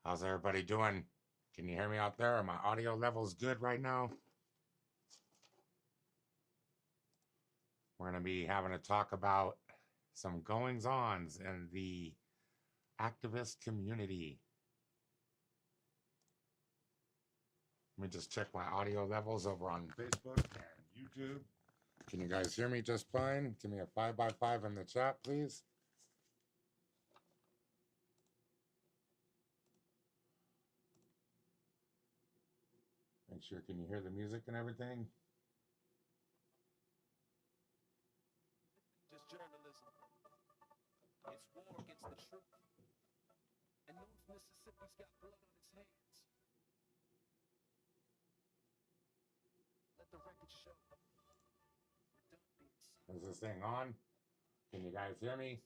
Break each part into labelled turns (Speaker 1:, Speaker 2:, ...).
Speaker 1: How's everybody doing? Can you hear me out there? Are my audio levels good right now? We're going to be having a talk about some goings-ons in the activist community. Let me just check my audio levels over on Facebook and YouTube. Can you guys hear me just fine? Give me a 5x5 in the chat, please. Make sure, can you hear the music and everything?
Speaker 2: Just journalism. It's war against the truth. And North Mississippi's got blood on its hands. Let the record show.
Speaker 1: Is this thing on? Can you guys hear me?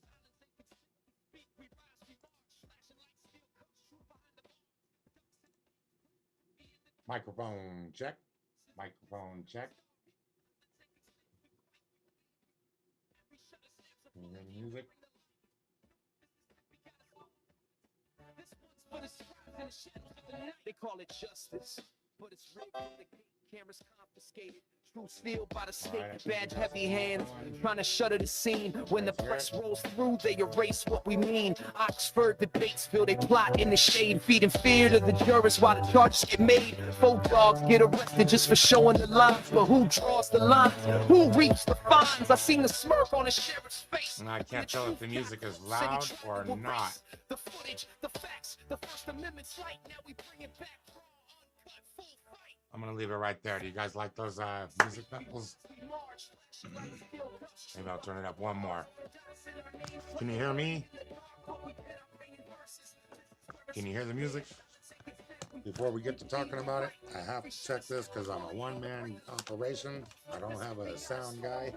Speaker 1: Microphone check. Microphone check. Can you hear the music?
Speaker 2: They call it justice, but it's rigged from the gate. Cameras confiscated. Truth sealed by the state. Bad heavy hands trying to shutter the scene. When the press rolls through, they erase what we mean. Oxford debates feel they plot in the shade, feeding fear to the jurists while the charges get made. Folk dogs get arrested just for showing the lines, but who draws the lines? Who reaps the fines? I seen the smirk on the sheriff's face.
Speaker 1: And I can't tell if the music is loud or not.
Speaker 2: The footage, the facts, the First Amendment's light. Now we bring it back.
Speaker 1: I'm gonna leave it right there. Do you guys like those music levels? Maybe I'll turn it up one more. Can you hear me? Can you hear the music? Before we get to talking about it, I have to check this because I'm a one-man operation. I don't have a sound guy.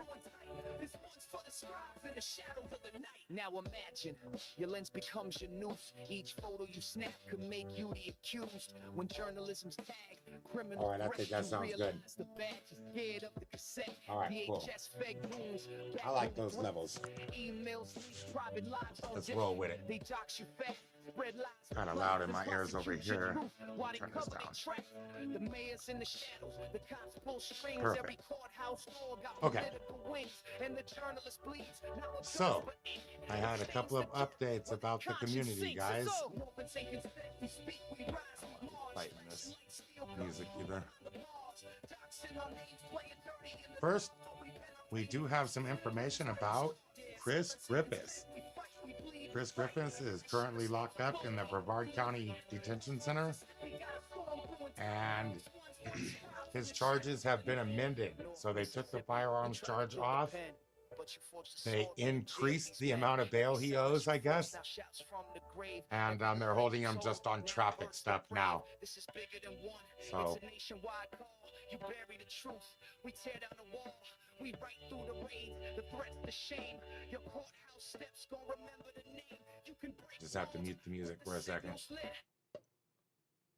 Speaker 2: Now imagine your lens becomes your noose. Each photo you snap could make you the accused. When journalism's tagged, criminal.
Speaker 1: All right, I think that sounds good. All right, cool. I like those levels. Let's roll with it. Kind of loud in my ears over here. Turn this down. Perfect. Okay. So, I had a couple of updates about the community, guys. Fighting this music either. First, we do have some information about Chris Griffin. Chris Griffin is currently locked up in the Brevard County Detention Center, and his charges have been amended. So they took the firearms charge off. They increased the amount of bail he owes, I guess, and they're holding him just on traffic stuff now. So we write through the rain, the threats, the shame. Your courthouse steps gonna remember the name. You can just have to mute the music for a second.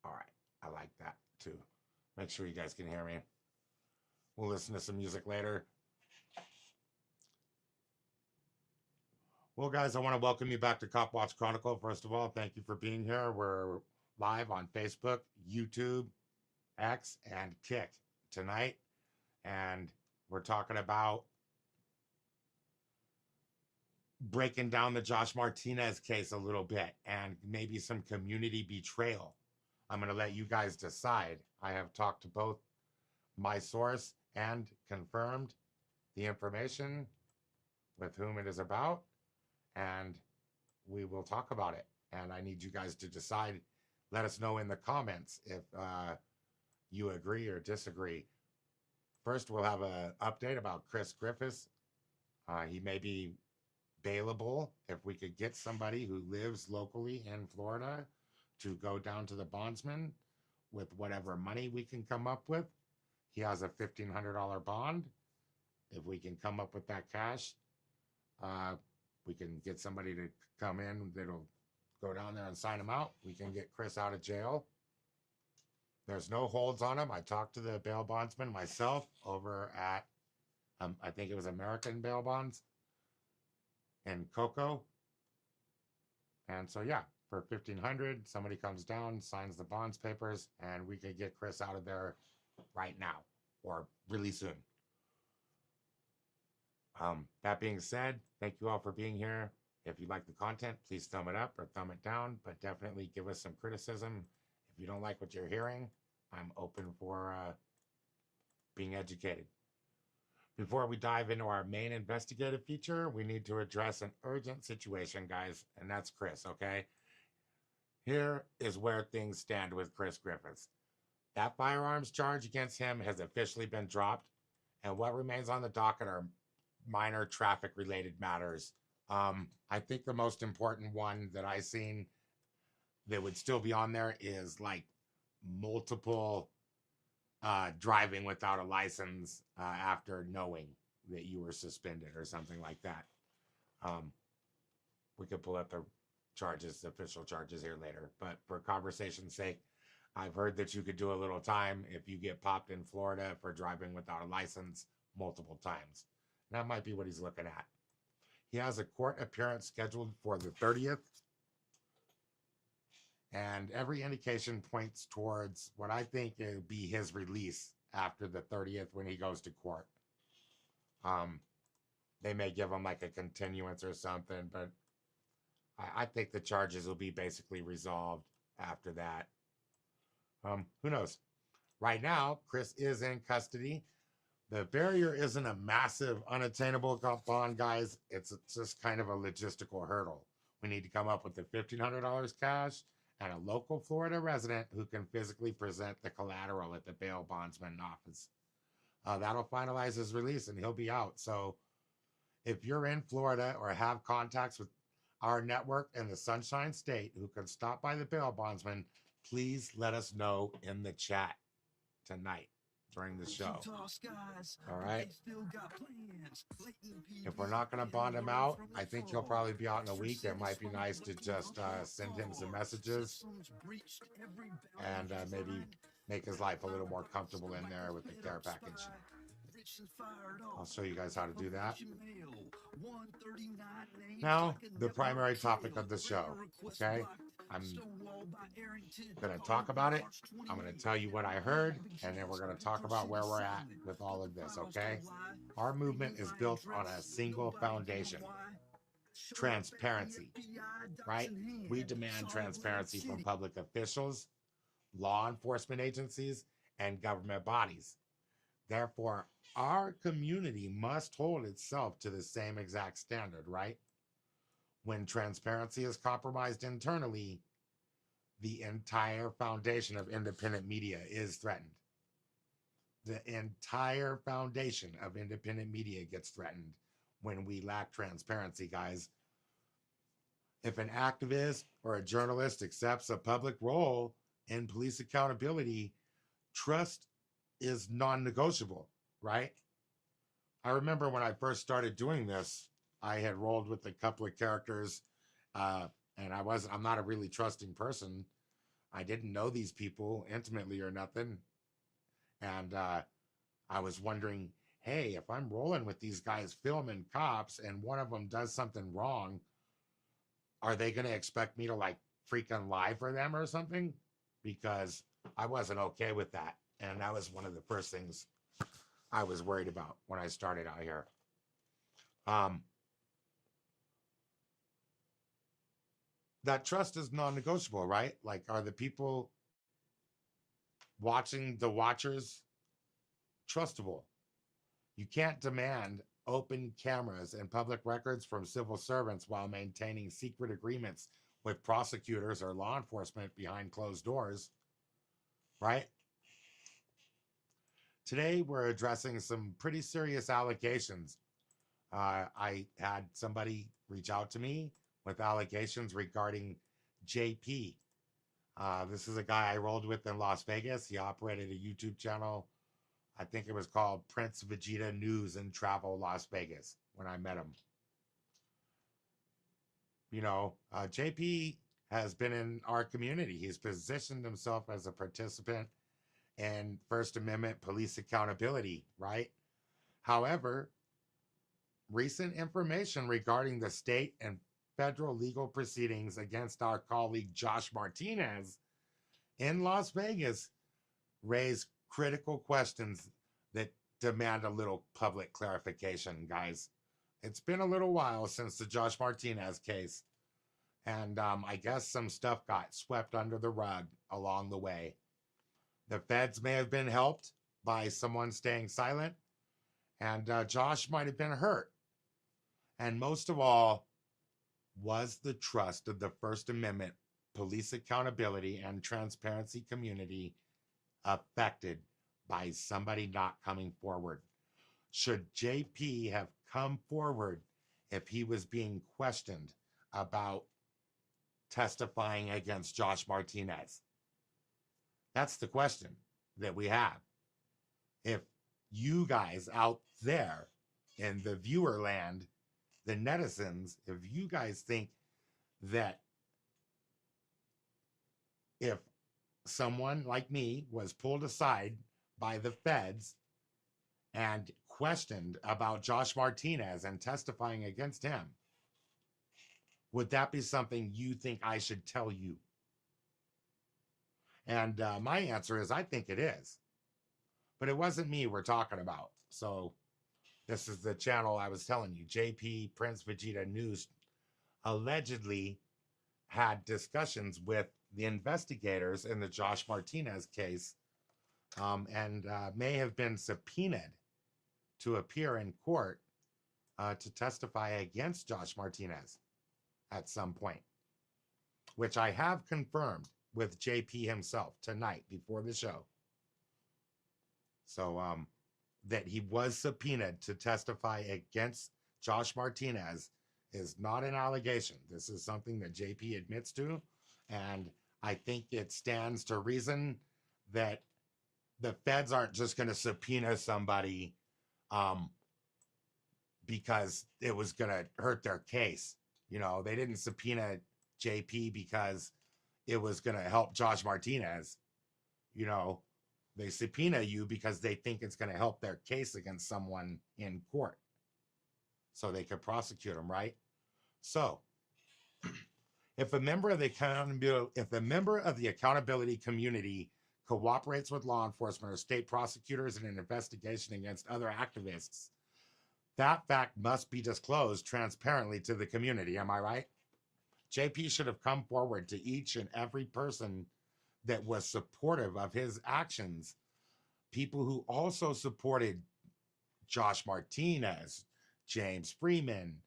Speaker 1: All right, I like that too. Make sure you guys can hear me. We'll listen to some music later. Well, guys, I want to welcome you back to Copwatch Chronicle. First of all, thank you for being here. We're live on Facebook, YouTube, X, and Kick tonight, and we're talking about breaking down the Josh Martinez case a little bit and maybe some community betrayal. I'm going to let you guys decide. I have talked to both my source and confirmed the information with whom it is about, and we will talk about it. And I need you guys to decide. Let us know in the comments if you agree or disagree. First, we'll have an update about Chris Griffin. He may be bailable if we could get somebody who lives locally in Florida to go down to the bondsman with whatever money we can come up with. He has a $1,500 bond. If we can come up with that cash, we can get somebody to come in that'll go down there and sign him out. We can get Chris out of jail. There's no holds on him. I talked to the bail bondsman myself over at, I think it was American Bail Bonds in Cocoa. And so, yeah, for 1,500. Somebody comes down, signs the bonds papers, and we could get Chris out of there right now or really soon. That being said, thank you all for being here. If you like the content, please thumb it up or thumb it down, but definitely give us some criticism. If you don't like what you're hearing, I'm open for being educated. Before we dive into our main investigative feature, we need to address an urgent situation, guys, and that's Chris, okay? Here is where things stand with Chris Griffiths. That firearms charge against him has officially been dropped, and what remains on the docket are minor traffic-related matters. I think the most important one that I've seen that would still be on there is like multiple driving without a license after knowing that you were suspended or something like that. We could pull up the charges, the official charges here later, but for conversation's sake, I've heard that you could do a little time if you get popped in Florida for driving without a license multiple times. That might be what he's looking at. He has a court appearance scheduled for the 30th. And every indication points towards what I think will be his release after the 30th when he goes to court. They may give him like a continuance or something, but I think the charges will be basically resolved after that. Who knows? Right now, Chris is in custody. The barrier isn't a massive, unattainable bond, guys. It's just kind of a logistical hurdle. We need to come up with the $1,500 cash and a local Florida resident who can physically present the collateral at the bail bondsman office. That'll finalize his release and he'll be out. So if you're in Florida or have contacts with our network in the Sunshine State who can stop by the bail bondsman, please let us know in the chat tonight during the show. All right. If we're not going to bond him out, I think he'll probably be out in a week. It might be nice to just send him some messages and maybe make his life a little more comfortable in there with the care package. I'll show you guys how to do that. Now, the primary topic of the show, okay? I'm going to talk about it. I'm going to tell you what I heard, and then we're going to talk about where we're at with all of this, okay? Our movement is built on a single foundation: transparency, right? We demand transparency from public officials, law enforcement agencies, and government bodies. Therefore, our community must hold itself to the same exact standard, right? When transparency is compromised internally, the entire foundation of independent media is threatened. The entire foundation of independent media gets threatened when we lack transparency, guys. If an activist or a journalist accepts a public role in police accountability, trust is non-negotiable, right? I remember when I first started doing this, I had rolled with a couple of characters, and I'm not a really trusting person. I didn't know these people intimately or nothing. And I was wondering, hey, if I'm rolling with these guys filming cops and one of them does something wrong, are they going to expect me to like freaking lie for them or something? Because I wasn't okay with that. And that was one of the first things I was worried about when I started out here. That trust is non-negotiable, right? Like, are the people watching the watchers trustable? You can't demand open cameras and public records from civil servants while maintaining secret agreements with prosecutors or law enforcement behind closed doors, right? Today, we're addressing some pretty serious allegations. I had somebody reach out to me with allegations regarding JP. This is a guy I rolled with in Las Vegas. He operated a YouTube channel. I think it was called Prince Vegeta News and Travel Las Vegas when I met him. You know, JP has been in our community. He's positioned himself as a participant in First Amendment police accountability, right? However, recent information regarding the state and federal legal proceedings against our colleague Josh Martinez in Las Vegas raise critical questions that demand a little public clarification, guys. It's been a little while since the Josh Martinez case, and I guess some stuff got swept under the rug along the way. The feds may have been helped by someone staying silent, and Josh might have been hurt. And most of all, was the trust of the First Amendment police accountability and transparency community affected by somebody not coming forward? Should JP have come forward if he was being questioned about testifying against Josh Martinez? That's the question that we have. If you guys out there in the viewer land, the netizens, if you guys think that if someone like me was pulled aside by the feds and questioned about Josh Martinez and testifying against him, would that be something you think I should tell you? And my answer is I think it is. But it wasn't me we're talking about. So this is the channel I was telling you. JP Prince Vegeta News allegedly had discussions with the investigators in the Josh Martinez case, and may have been subpoenaed to appear in court to testify against Josh Martinez at some point, which I have confirmed with JP himself tonight before the show. So that he was subpoenaed to testify against Josh Martinez is not an allegation. This is something that JP admits to, and I think it stands to reason that the feds aren't just going to subpoena somebody because it was going to hurt their case. You know, they didn't subpoena JP because it was going to help Josh Martinez. You know, they subpoena you because they think it's going to help their case against someone in court so they could prosecute them, right? So if a member of the accountability community cooperates with law enforcement or state prosecutors in an investigation against other activists, that fact must be disclosed transparently to the community. Am I right? JP should have come forward to each and every person that was supportive of his actions, people who also supported Josh Martinez, James Freeman,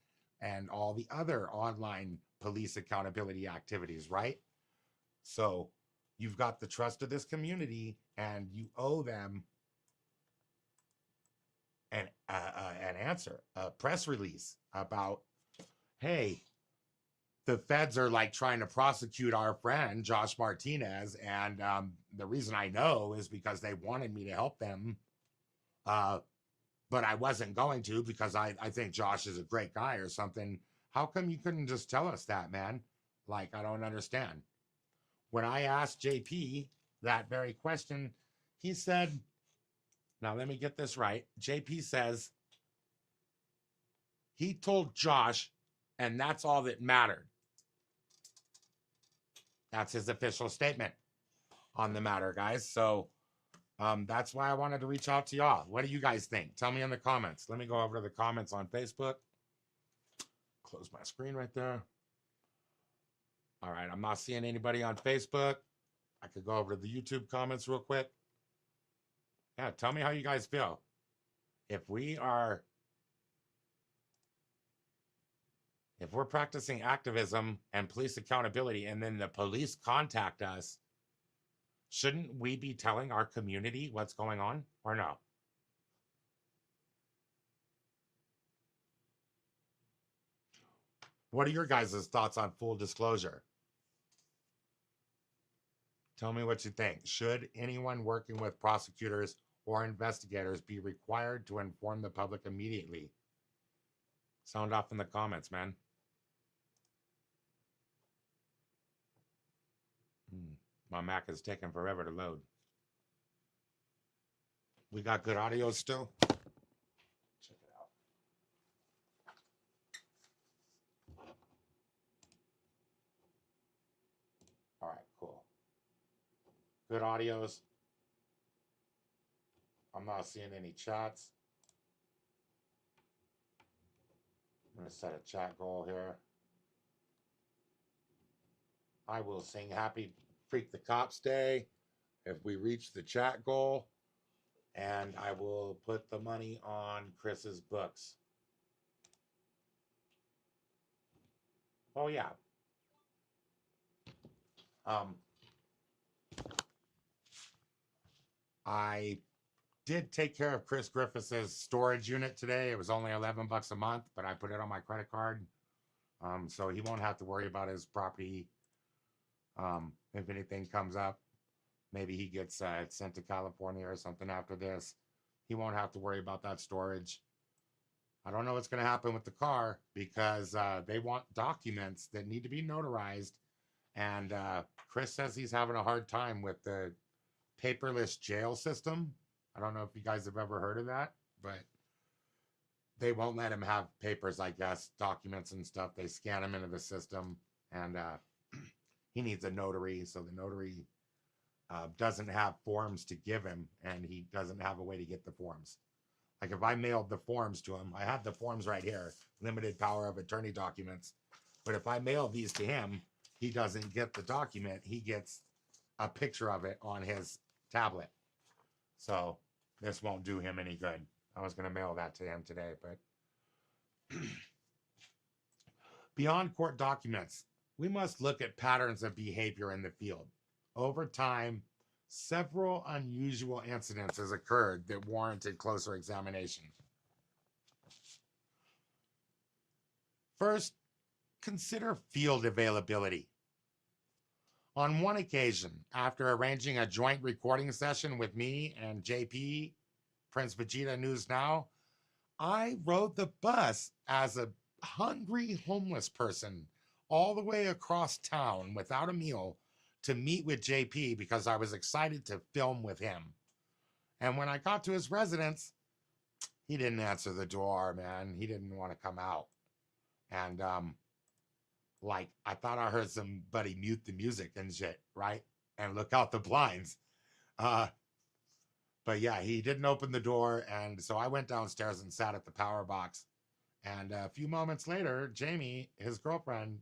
Speaker 1: and all the other online police accountability activities, right? So you've got the trust of this community, and you owe them an answer, a press release about, hey, the feds are like trying to prosecute our friend Josh Martinez, and the reason I know is because they wanted me to help them, but I wasn't going to because I think Josh is a great guy or something. How come you couldn't just tell us that, man? Like, I don't understand. When I asked JP that very question, he said, now let me get this right. JP says he told Josh, and that's all that mattered. That's his official statement on the matter, guys. So that's why I wanted to reach out to y'all. What do you guys think? Tell me in the comments. Let me go over to the comments on Facebook. Close my screen right there. All right, I'm not seeing anybody on Facebook. I could go over to the YouTube comments real quick. Yeah, tell me how you guys feel. If we're practicing activism and police accountability, and then the police contact us, shouldn't we be telling our community what's going on, or no? What are your guys' thoughts on full disclosure? Tell me what you think. Should anyone working with prosecutors or investigators be required to inform the public immediately? Sound off in the comments, man. My Mac is taking forever to load. We got good audio still? Check it out. Good audios. I'm not seeing any chats. I'm going to set a chat goal here. I will sing Happy Freak the Cops Day if we reach the chat goal. And I will put the money on Chris's books. Oh, yeah. I did take care of Chris Griffith's storage unit today. It was only $11 a month, but I put it on my credit card. So he won't have to worry about his property. If anything comes up, maybe he gets sent to California or something after this. He won't have to worry about that storage. I don't know what's going to happen with the car because they want documents that need to be notarized. And Chris says he's having a hard time with the paperless jail system. I don't know if you guys have ever heard of that, but they won't let him have papers, I guess, documents and stuff. They scan him into the system, and he needs a notary. So the notary doesn't have forms to give him, and he doesn't have a way to get the forms. Like if I mailed the forms to him, I have the forms right here, limited power of attorney documents. But if I mail these to him, he doesn't get the document. He gets a picture of it on his tablet. So this won't do him any good. I was going to mail that to him today, but beyond court documents, we must look at patterns of behavior in the field. Over time, several unusual incidents has occurred that warranted closer examination. First, consider field availability. On one occasion, after arranging a joint recording session with me and JP, Prince Vegeta News Now, I rode the bus as a hungry homeless person all the way across town without a meal to meet with JP because I was excited to film with him. And when I got to his residence, he didn't answer the door, man. He didn't want to come out. And like I thought I heard somebody mute the music and shit, right? And look out the blinds. But yeah, he didn't open the door, and so I went downstairs and sat at the power box. And a few moments later, Jamie, his girlfriend,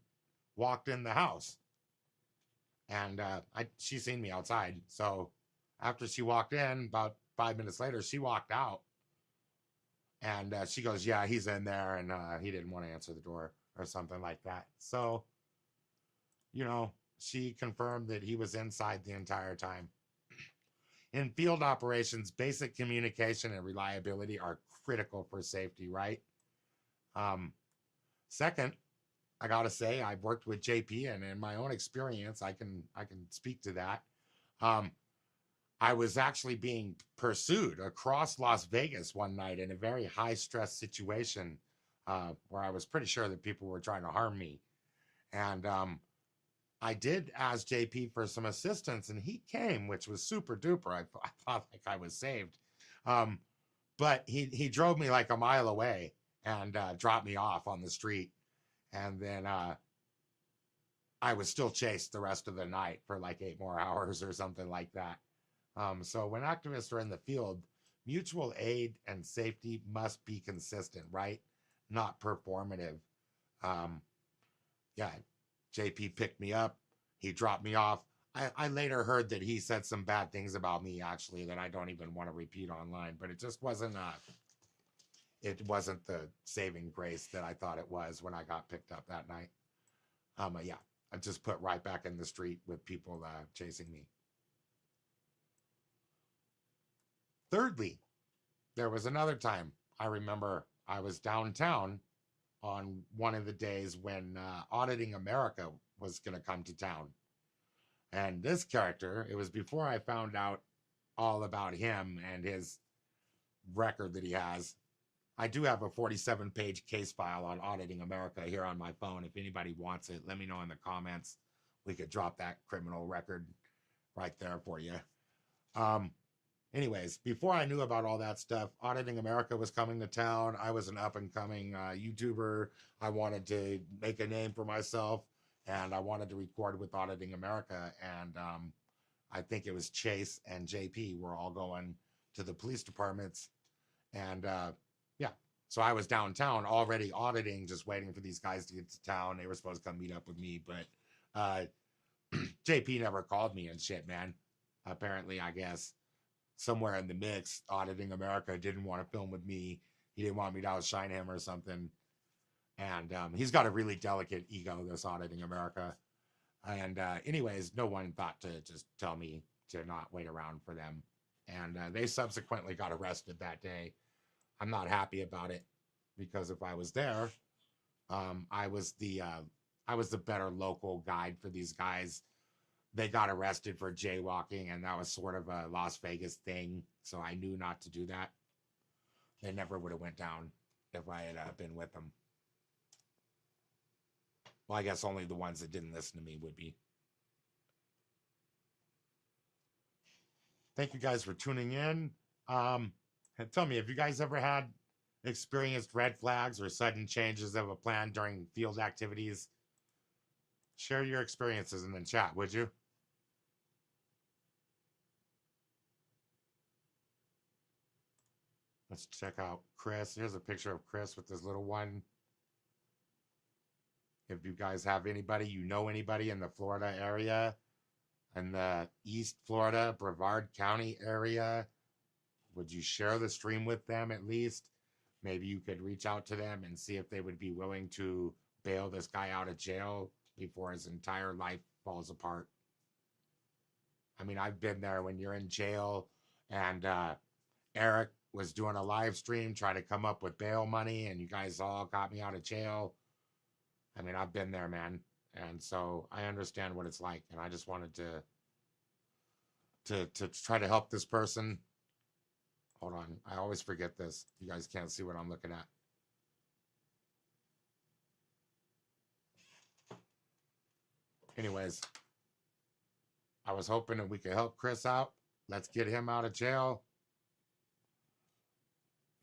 Speaker 1: walked in the house. And she seen me outside. So after she walked in, about 5 minutes later, she walked out. And she goes, yeah, he's in there, and he didn't want to answer the door or something like that. So, you know, she confirmed that he was inside the entire time. In field operations, basic communication and reliability are critical for safety, right? Second, I gotta say, I've worked with JP, and in my own experience, I can speak to that. I was actually being pursued across Las Vegas one night in a very high stress situation where I was pretty sure that people were trying to harm me. And I did ask JP for some assistance, and he came, which was super duper. I thought like I was saved. But he drove me like a mile away and dropped me off on the street. And then I was still chased the rest of the night for like 8 more hours or something like that. So when activists are in the field, mutual aid and safety must be consistent, right? Not performative. Yeah, JP picked me up. He dropped me off. I later heard that he said some bad things about me, actually, that I don't even want to repeat online, but it just wasn't the saving grace that I thought it was when I got picked up that night. Yeah, I just put right back in the street with people chasing me. Thirdly, there was another time I remember I was downtown on one of the days when Auditing America was going to come to town. And this character, it was before I found out all about him and his record that he has. I do have a 47-page case file on Auditing America here on my phone. If anybody wants it, let me know in the comments. We could drop that criminal record right there for you. Anyways, before I knew about all that stuff, Auditing America was coming to town. I was an up-and-coming YouTuber. I wanted to make a name for myself, and I wanted to record with Auditing America. And I think it was Chase and JP were all going to the police departments. And yeah, so I was downtown already auditing, just waiting for these guys to get to town. They were supposed to come meet up with me, but JP never called me and shit, man. Apparently, I guess somewhere in the mix, Auditing America didn't want to film with me. He didn't want me to outshine him or something. And he's got a really delicate ego, this Auditing America. And anyways, no one thought to just tell me to not wait around for them. And they subsequently got arrested that day. I'm not happy about it because if I was there, I was the better local guide for these guys. They got arrested for jaywalking, and that was sort of a Las Vegas thing. So I knew not to do that. They never would have went down if I had been with them. Well, I guess only the ones that didn't listen to me would be. Thank you guys for tuning in. Tell me, have you guys ever had experienced red flags or sudden changes of a plan during field activities? Share your experiences in the chat, would you? Let's check out Chris. Here's a picture of Chris with his little one. If you guys have anybody, you know anybody in the Florida area, in the East Florida, Brevard County area, would you share the stream with them at least? Maybe you could reach out to them and see if they would be willing to bail this guy out of jail before his entire life falls apart. I mean, I've been there when you're in jail, and Eric was doing a live stream trying to come up with bail money, and you guys all got me out of jail. I mean, I've been there, man. And so I understand what it's like. And I just wanted to try to help this person. Hold on. I always forget this. You guys can't see what I'm looking at. Anyways, I was hoping that we could help Chris out. Let's get him out of jail.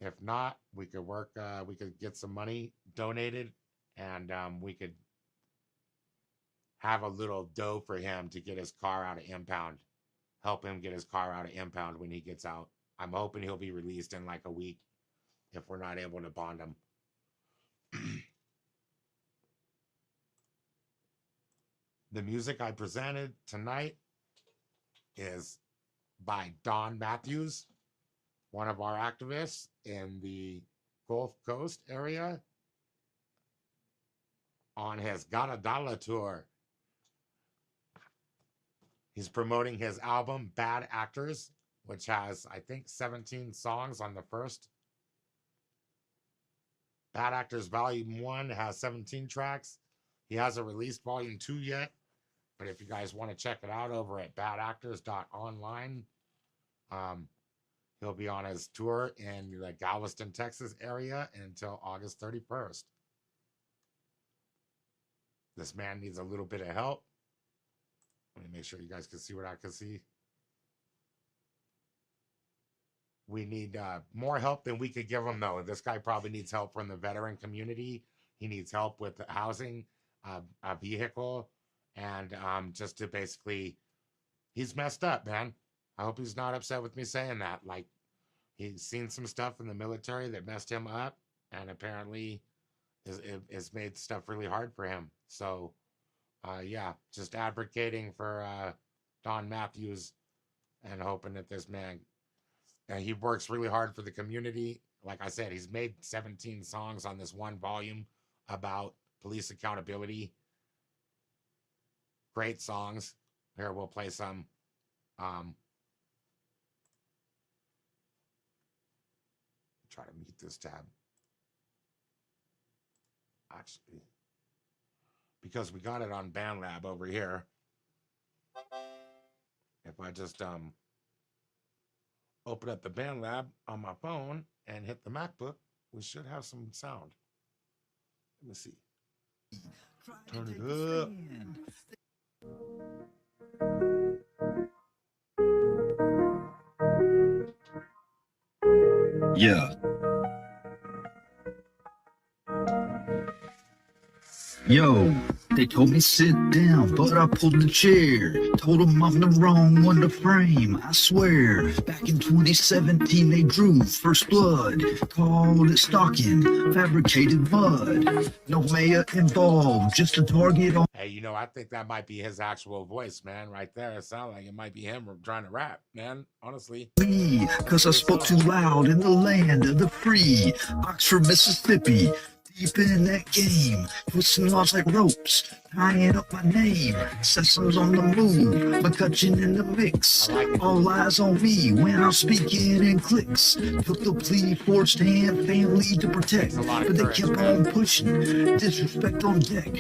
Speaker 1: If not, we could work, we could get some money donated, and we could have a little dough for him to get his car out of impound. Help him get his car out of impound when he gets out. I'm hoping he'll be released in like a week if we're not able to bond him. The music I presented tonight is by Don Matthews, one of our activists in the Gulf Coast area, on his Gadadala tour. He's promoting his album, Bad Actors, which has, I think, 17 songs on the first. Bad Actors Volume 1 has 17 tracks. He hasn't released Volume 2 yet, but if you guys want to check it out over at badactors.online, he'll be on his tour in the Galveston, Texas area until August 31st. This man needs a little bit of help. Let me make sure you guys can see what I can see. We need more help than we could give him, though. This guy probably needs help from the veteran community. He needs help with housing, a vehicle, and just to basically, he's messed up, man. I hope he's not upset with me saying that. Like, he's seen some stuff in the military that messed him up, and apparently is made stuff really hard for him. So, yeah, just advocating for Don Matthews and hoping that this man, he works really hard for the community. Like I said, he's made 17 songs on this one volume about police accountability. Great songs. Here, we'll play some. Try to mute this tab. Actually, because we got it on BandLab over here. If I just open up the BandLab on my phone and hit the MacBook, we should have some sound. Let me see. Turn it up.
Speaker 3: Yeah. Yo, They told me sit down, but I pulled the chair. Told them I'm the wrong one to frame, I swear. Back in 2017 they drew first blood. Called it stalking, fabricated mud. No mayor involved, just a target on
Speaker 1: Hey, you know, I think that might be his actual voice, man, right there. It sounds like it might be him trying to rap, man, honestly.
Speaker 3: me. Cause I spoke too loud in the land of the free. Oxford, Mississippi. Deep in that game, twisting laws like ropes, tying up my name. Sesame's on the move, McCutcheon in the mix. All eyes on me when I'm speaking in clicks. Took the plea, forced hand, family to protect, but they kept on pushing. Disrespect on deck.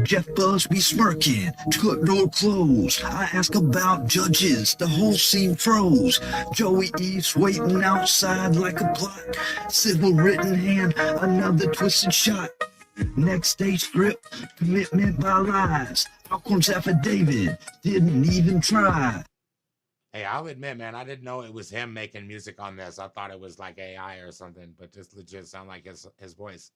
Speaker 3: Jeff Busby smirking, cut door closed. I ask about judges, the whole scene froze. Joey East waiting outside like a plot. Civil written hand, another twisted shot. Next day script, commitment by lies. Alcorn's affidavit, didn't even try.
Speaker 1: Hey, I'll admit, man, I didn't know it was him making music on this. I thought it was like AI or something, but this legit sound like his voice.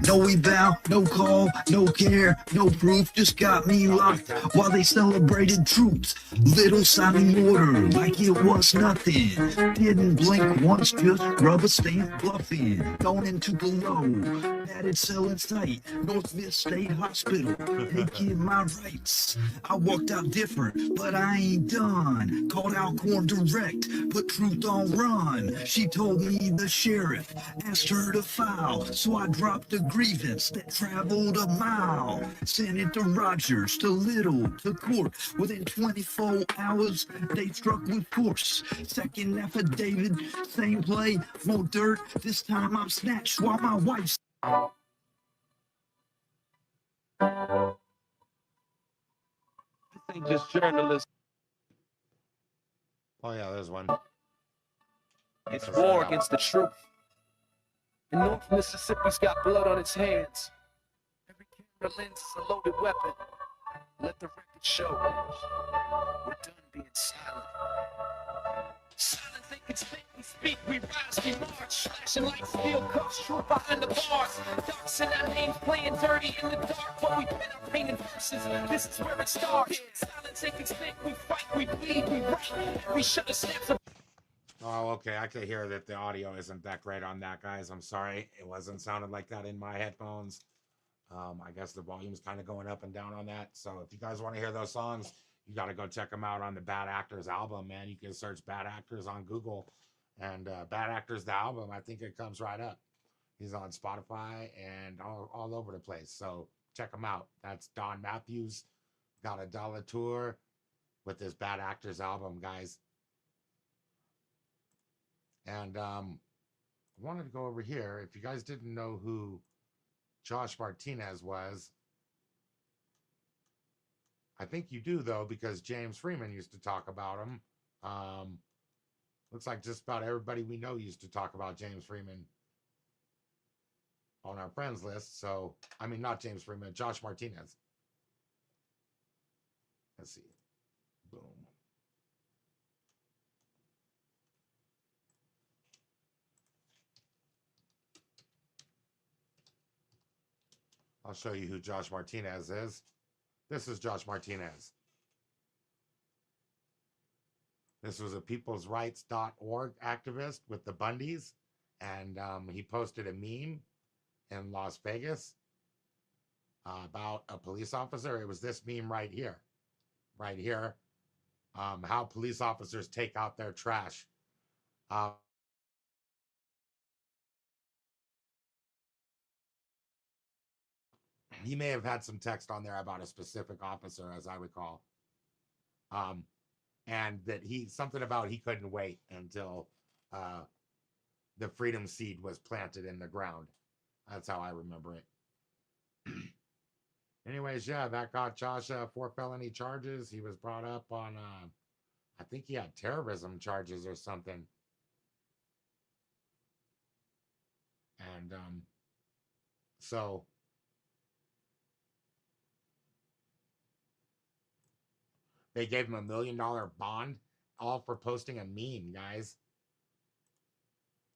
Speaker 3: No eval, no call, no care, no proof, just got me locked while they celebrated troops. Little signing order like it was nothing. Didn't blink once, just rubber stamp bluffing. Going into below, padded cell in sight, North Mid State Hospital, taking my rights. I walked out different, but I ain't done. Called Alcorn direct, put truth on run. She told me the sheriff asked her to file, so I dropped a grievance that traveled a mile. Sent it to Rogers, to Little, to court. Within 24 hours, they struck with force. Second affidavit, same play, more dirt. This time I'm snatched while my wife's.
Speaker 2: This ain't just journalism.
Speaker 1: Oh, yeah, there's one.
Speaker 2: It's war against the truth. And North Mississippi's got blood on its hands. Every camera lens is a loaded weapon. Let the record show. We're done being silent. Silent thinkers think we speak, we rise, we march. Flashing like steel cuffs, true behind the bars. Darks in our names, playing dirty in the dark. But we pin our pain in verses, this is where it starts. Silent thinkers think we fight, we bleed, we write. We shut the steps of.
Speaker 1: Oh, okay. I could hear that the audio isn't that great on that, guys. I'm sorry. It wasn't sounding like that in my headphones. I guess the volume's kind of going up and down on that. So if you guys want to hear those songs, you got to go check them out on the Bad Actors album, man. You can search Bad Actors on Google and Bad Actors, the album. I think it comes right up. He's on Spotify and all over the place. So check him out. That's Don Matthews. Got a dollar tour with this Bad Actors album, guys. And I wanted to go over here. If you guys didn't know who Josh Martinez was, I think you do, though, because James Freeman used to talk about him. Looks like just about everybody we know used to talk about James Freeman on our friends list. So, I mean, not James Freeman, Josh Martinez. Let's see. Boom. I'll show you who Josh Martinez is. This is Josh Martinez. This was a peoplesrights.org activist with the Bundys, and he posted a meme in Las Vegas about a police officer. It was this meme right here. How police officers take out their trash. He may have had some text on there about a specific officer, as I recall. And that something about he couldn't wait until the freedom seed was planted in the ground. That's how I remember it. Anyways, yeah, that got Josh 4 felony charges. He was brought up on, I think he had terrorism charges or something. And so they gave him $1 million bond, all for posting a meme, guys.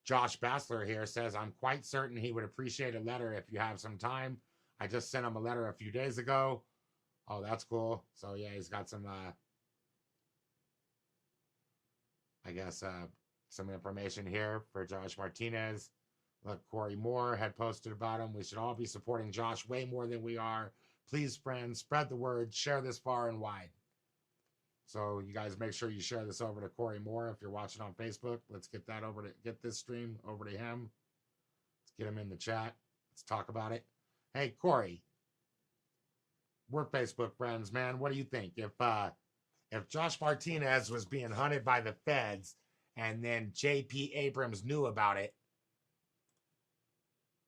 Speaker 1: Josh Bassler here says, I'm quite certain he would appreciate a letter if you have some time. I just sent him a letter a few days ago. Oh, that's cool. So yeah, he's got some, I guess, some information here for Josh Martinez. Look, Corey Moore had posted about him. We should all be supporting Josh way more than we are. Please, friends, spread the word. Share this far and wide. So you guys make sure you share this over to Corey Moore if you're watching on Facebook. Let's get that over to get this stream over to him. Let's get him in the chat. Let's talk about it. Hey, Corey, we're Facebook friends, man. What do you think? If Josh Martinez was being hunted by the feds and then J.P. Abrams knew about it,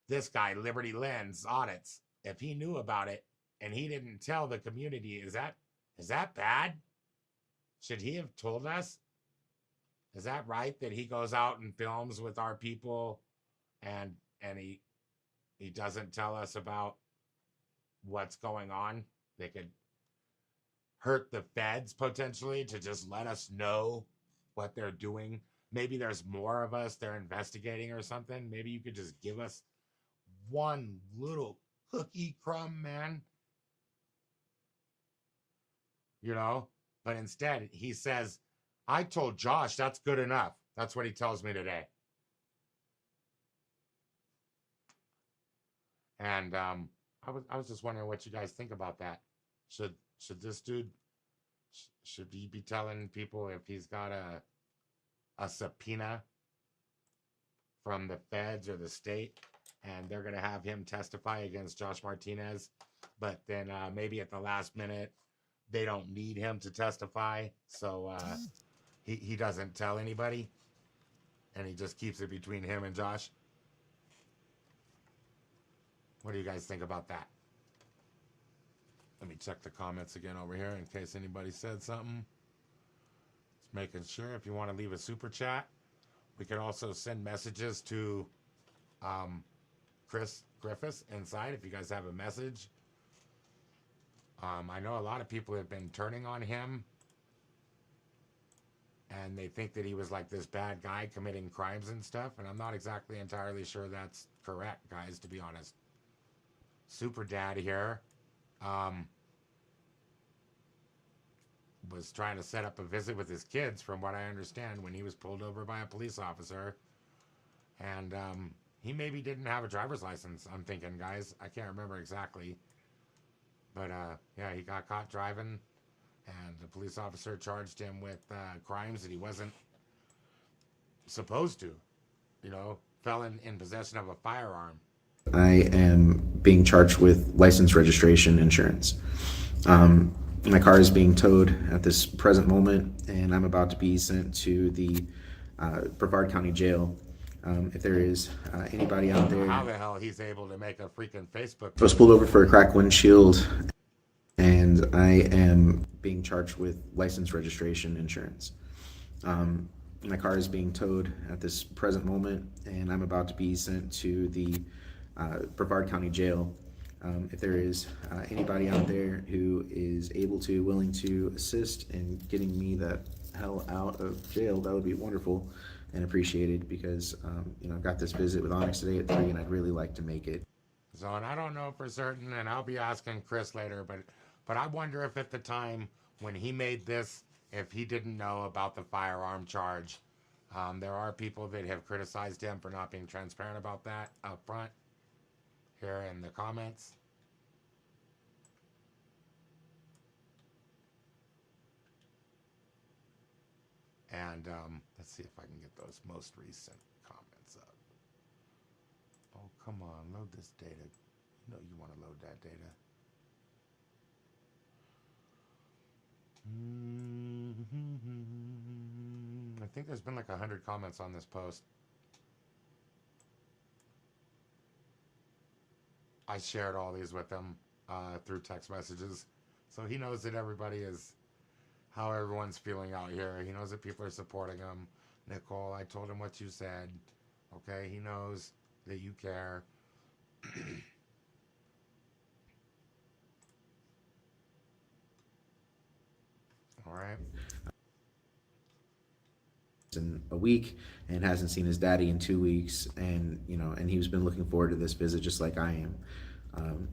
Speaker 1: this guy, Liberty Lens Audits, if he knew about it and he didn't tell the community, is that bad? Should he have told us? Is that right that he goes out and films with our people and he doesn't tell us about what's going on? They could hurt the feds potentially to just let us know what they're doing. Maybe there's more of us they're investigating or something. Maybe you could just give us one little cookie crumb, man. You know? But instead, he says, I told Josh that's good enough. That's what he tells me today. And I was just wondering what you guys think about that. Should this dude, should he be telling people if he's got a subpoena from the feds or the state and they're going to have him testify against Josh Martinez, but then maybe at the last minute they don't need him to testify, so he doesn't tell anybody and he just keeps it between him and Josh? What do you guys think about that? Let me check the comments again over here in case anybody said something. Just making sure. If you want to leave a super chat, we can also send messages to Chris Griffin inside if you guys have a message. I know a lot of people have been turning on him and they think that he was like this bad guy committing crimes and stuff, and I'm not exactly entirely sure that's correct, guys, to be honest. Super Dad here was trying to set up a visit with his kids, from what I understand, when he was pulled over by a police officer. And he maybe didn't have a driver's license, I'm thinking, guys. I can't remember exactly. But yeah, he got caught driving, and the police officer charged him with crimes that he wasn't supposed to. You know, felon in possession of a firearm.
Speaker 4: I am being charged with license, registration, insurance. My car is being towed at this present moment, and I'm about to be sent to the Brevard County Jail. If there is anybody out there,
Speaker 1: how the hell he's able to make a freaking Facebook.
Speaker 4: I was pulled over for a cracked windshield, and I am being charged with license, registration, insurance. My car is being towed at this present moment, and I'm about to be sent to the Brevard County Jail. If there is anybody out there who is able to, willing to assist in getting me the hell out of jail, that would be wonderful and appreciated, because you know, I've got this visit with Onyx today at 3, and I'd really like to make it.
Speaker 1: So, and I don't know for certain, and I'll be asking Chris later, but I wonder if at the time when he made this, if he didn't know about the firearm charge. There are people that have criticized him for not being transparent about that up front here in the comments. And let's see if I can get those most recent comments up. Oh, come on, load this data. You know you want to load that data. I think there's been like 100 comments on this post. I shared all these with him through text messages, so he knows that everybody is, how everyone's feeling out here. He knows that people are supporting him. Nicole, I told him what you said. Okay, he knows that you care. All right.
Speaker 4: In a week, and hasn't seen his daddy in 2 weeks, and you know, and he's been looking forward to this visit just like I am.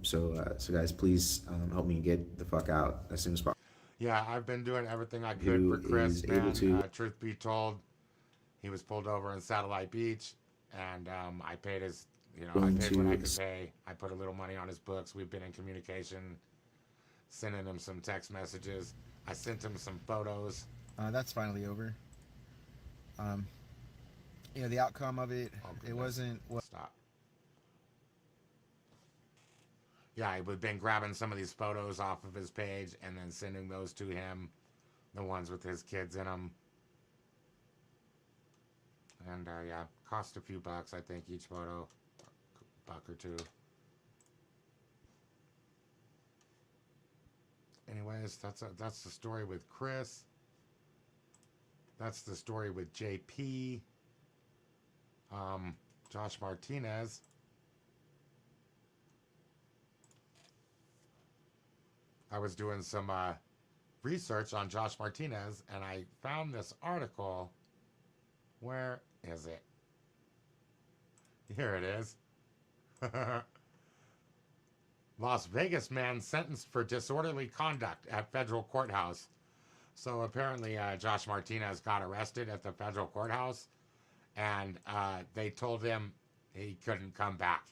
Speaker 4: So guys, please help me get the fuck out as soon as possible.
Speaker 1: Yeah, I've been doing everything I could
Speaker 4: Who
Speaker 1: for Chris,
Speaker 4: is
Speaker 1: man.
Speaker 4: able to
Speaker 1: Truth be told, he was pulled over in Satellite Beach, and I paid his, I
Speaker 4: going
Speaker 1: paid what I
Speaker 4: to
Speaker 1: could pay. I put a little money on his books. We've been in communication, sending him some text messages. I sent him some photos.
Speaker 5: That's finally over. The outcome of it,
Speaker 1: Oh,
Speaker 5: it
Speaker 1: goodness.
Speaker 5: wasn't what.
Speaker 1: Stop. Yeah, we've been grabbing some of these photos off of his page and then sending those to him, the ones with his kids in them. And yeah, cost a few bucks, I think, each photo, $1 or $2. Anyways, that's the story with Chris. That's the story with JP. Josh Martinez. I was doing some research on Josh Martinez, and I found this article. Where is it? Here it is. Las Vegas man sentenced for disorderly conduct at federal courthouse. So apparently Josh Martinez got arrested at the federal courthouse, and they told him he couldn't come back.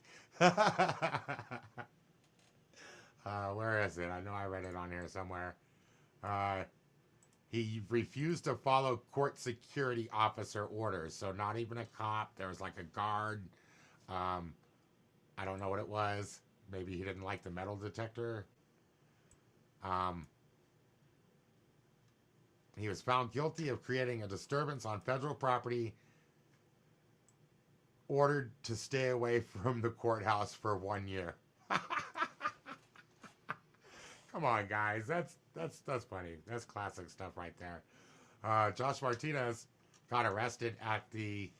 Speaker 1: Where is it? I know I read it on here somewhere. He refused to follow court security officer orders. So not even a cop. There was like a guard. I don't know what it was. Maybe he didn't like the metal detector. He was found guilty of creating a disturbance on federal property, ordered to stay away from the courthouse for 1 year. Come on, guys. That's funny. That's classic stuff right there. Josh Martinez got arrested at the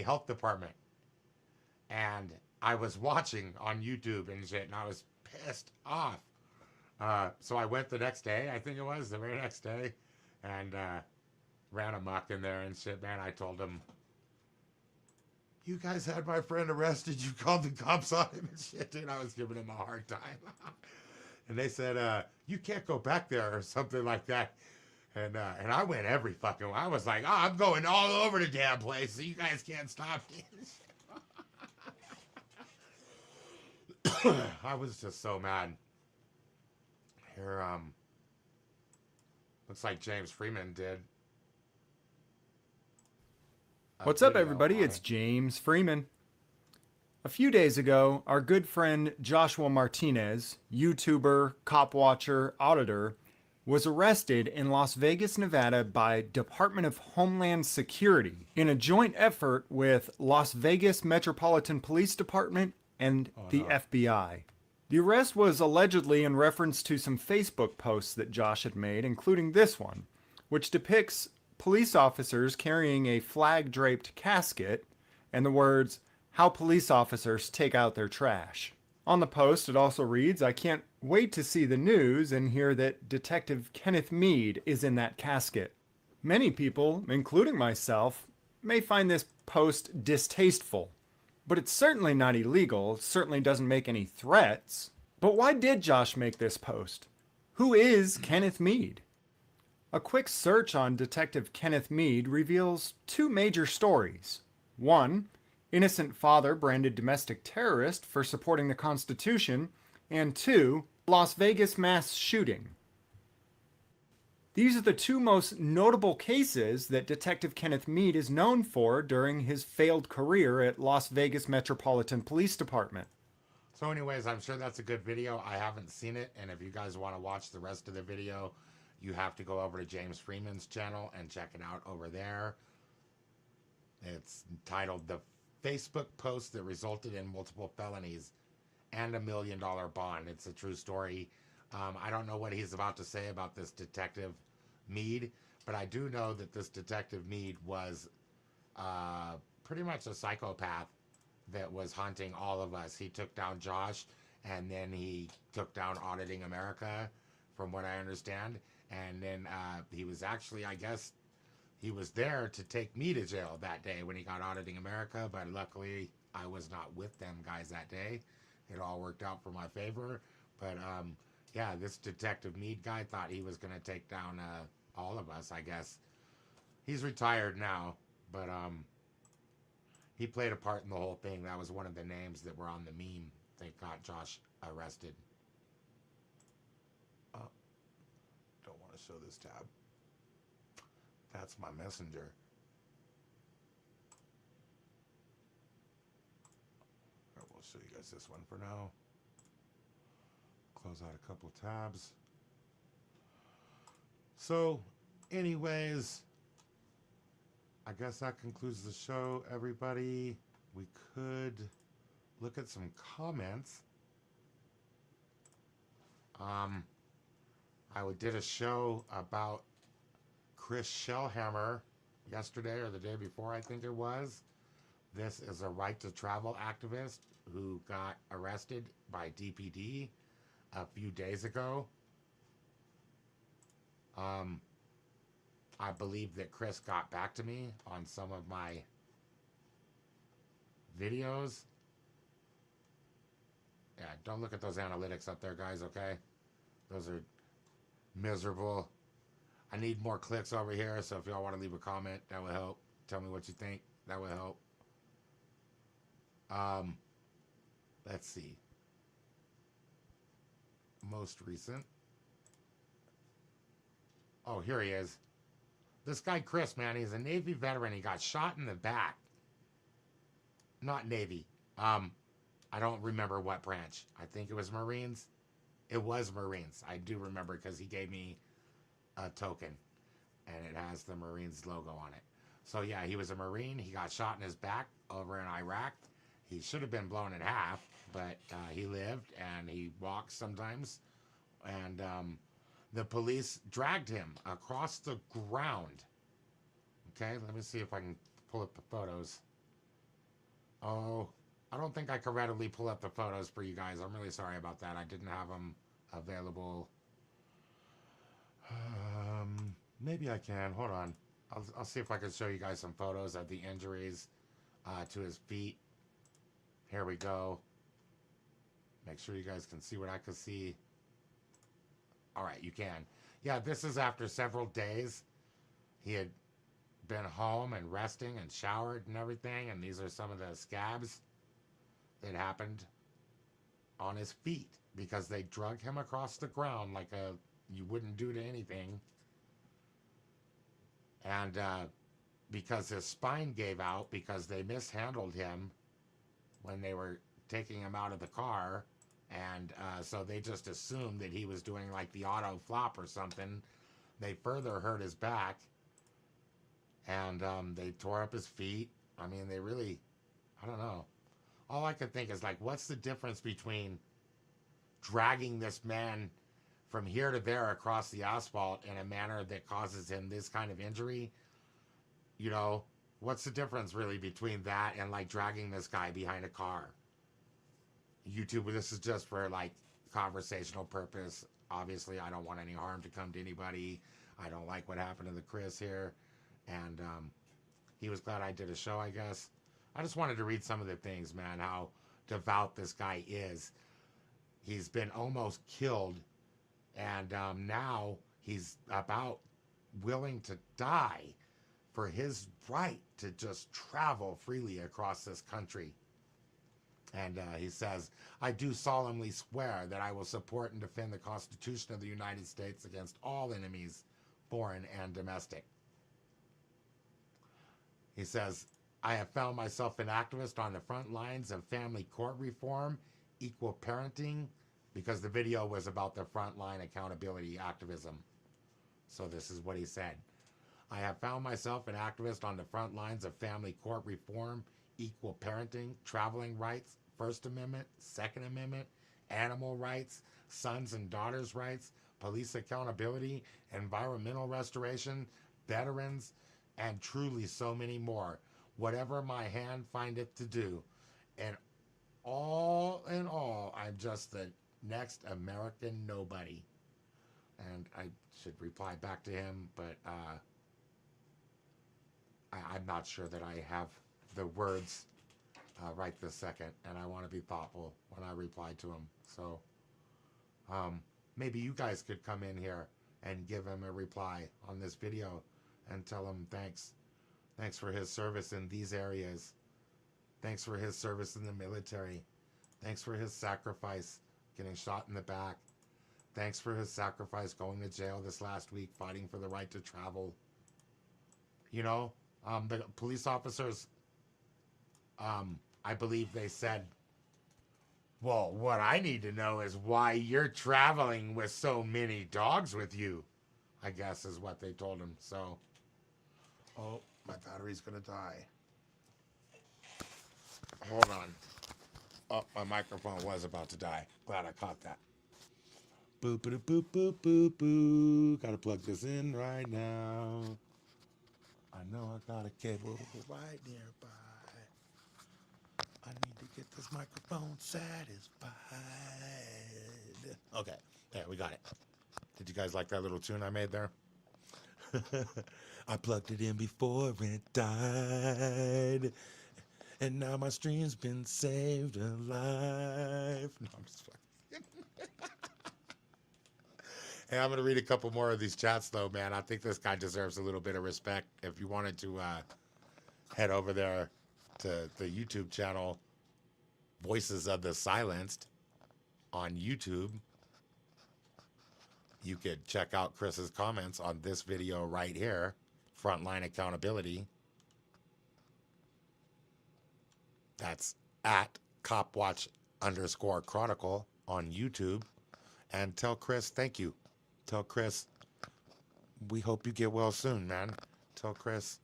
Speaker 1: health department. And I was watching on YouTube and shit, and I was pissed off. So I went the next day, I think it was, the very next day, and ran amok in there and shit, man. I told him, you guys had my friend arrested. You called the cops on him and shit, dude. I was giving him a hard time. And they said, you can't go back there or something like that. And I went every fucking, I was like, I'm going all over the damn place, so you guys can't stop me. I was just so mad. Here, looks like James Freeman did.
Speaker 6: What's up, everybody? It's James Freeman. A few days ago, our good friend Joshua Martinez, YouTuber, cop watcher, auditor, was arrested in Las Vegas, Nevada by Department of Homeland Security in a joint effort with Las Vegas Metropolitan Police Department and the FBI. The arrest was allegedly in reference to some Facebook posts that Josh had made, including this one, which depicts police officers carrying a flag-draped casket and the words, "How police officers take out their trash." On the post, it also reads, "I can't wait to see the news and hear that Detective Kenneth Meade is in that casket." Many people, including myself, may find this post distasteful, but it's certainly not illegal. It certainly doesn't make any threats. But why did Josh make this post? Who is Kenneth Meade? A quick search on Detective Kenneth Meade reveals two major stories. One, innocent father branded domestic terrorist for supporting the Constitution, and two, Las Vegas mass shooting. These are the two most notable cases that Detective Kenneth Meade is known for during his failed career at Las Vegas Metropolitan Police Department.
Speaker 1: So anyways, I'm sure that's a good video. I haven't seen it, and if you guys want to watch the rest of the video, you have to go over to James Freeman's channel and check it out over there. It's titled "The Facebook Post That Resulted in Multiple Felonies and a $1 million Bond." It's a true story. I don't know what he's about to say about this Detective Meade, but I do know that this Detective Meade was pretty much a psychopath that was haunting all of us. He took down Josh, and then he took down Auditing America, from what I understand. And then he was actually, I guess, he was there to take me to jail that day when he got Auditing America, but luckily I was not with them guys that day. It all worked out for my favor. But yeah, this Detective Meade guy thought he was going to take down all of us, I guess. He's retired now, but he played a part in the whole thing. That was one of the names that were on the meme that got Josh arrested. Oh, don't want to show this tab. That's my messenger. All right, we'll show you guys this one for now. Close out a couple tabs. So, anyways, I guess that concludes the show, everybody. We could look at some comments. I did a show about Chris Shellhammer yesterday or the day before, I think it was. This is a right to travel activist who got arrested by DPD a few days ago. I believe that Chris got back to me on some of my videos. Yeah, don't look at those analytics up there, guys, okay? Those are miserable. I need more clicks over here, so if y'all want to leave a comment, that will help. Tell me what you think. That will help. Let's see. Most recent. Oh, here he is. This guy, Chris, man, he's a Navy veteran. He got shot in the back. Not Navy. I don't remember what branch. I think it was Marines. It was Marines. I do remember because he gave me a token. And it has the Marines logo on it. So, yeah, he was a Marine. He got shot in his back over in Iraq. He should have been blown in half, but he lived and he walks sometimes. And the police dragged him across the ground. Okay, let me see if I can pull up the photos. Oh, I don't think I could readily pull up the photos for you guys. I'm really sorry about that. I didn't have them available. Maybe I can. Hold on. I'll see if I can show you guys some photos of the injuries to his feet. Here we go. Make sure you guys can see what I can see. All right, you can. Yeah, this is after several days. He had been home and resting and showered and everything, and these are some of the scabs that happened on his feet because they drug him across the ground like you wouldn't do to anything. And because his spine gave out because they mishandled him when they were taking him out of the car. And so they just assumed that he was doing like the auto flop or something. They further hurt his back. And they tore up his feet. I mean, they really, I don't know. All I could think is like, what's the difference between dragging this man from here to there across the asphalt in a manner that causes him this kind of injury? You know, what's the difference really between that and like dragging this guy behind a car? YouTube, this is just for like conversational purpose. Obviously, I don't want any harm to come to anybody. I don't like what happened to the Chris here. And he was glad I did a show, I guess. I just wanted to read some of the things, man, how devout this guy is. He's been almost killed. And now he's about willing to die for his right to just travel freely across this country. And he says, I do solemnly swear that I will support and defend the Constitution of the United States against all enemies, foreign and domestic. He says, I have found myself an activist on the front lines of family court reform, equal parenting, because the video was about the frontline accountability activism. So this is what he said. I have found myself an activist on the front lines of family court reform, equal parenting, traveling rights, First Amendment, Second Amendment, animal rights, sons and daughters' rights, police accountability, environmental restoration, veterans, and truly so many more. Whatever my hand findeth to do. And all in all, I'm just the next American nobody. And I should reply back to him, but I'm not sure that I have the words right this second, and I want to be thoughtful when I reply to him. So maybe you guys could come in here and give him a reply on this video and tell him thanks. Thanks for his service in these areas. Thanks for his service in the military. Thanks for his sacrifice getting shot in the back. Thanks for his sacrifice going to jail this last week, fighting for the right to travel. You know, the police officers, I believe they said, well, what I need to know is why you're traveling with so many dogs with you, I guess is what they told him. So, oh, my battery's going to die. Hold on. Oh, my microphone was about to die. Glad I caught that. Boop, boop, boop, boop, boop, boop. Gotta plug this in right now. I know I got a cable right nearby. I need to get this microphone satisfied. Okay, there, we got it. Did you guys like that little tune I made there? I plugged it in before it died. And now my stream's been saved alive. No, I'm just fucking. Hey, I'm going to read a couple more of these chats, though, man. I think this guy deserves a little bit of respect. If you wanted to head over there to the YouTube channel, Voices of the Silenced, on YouTube, you could check out Chris's comments on this video right here, Frontline Accountability. That's at Copwatch_Chronicle on YouTube. And tell Chris thank you. Tell Chris we hope you get well soon, man. Tell Chris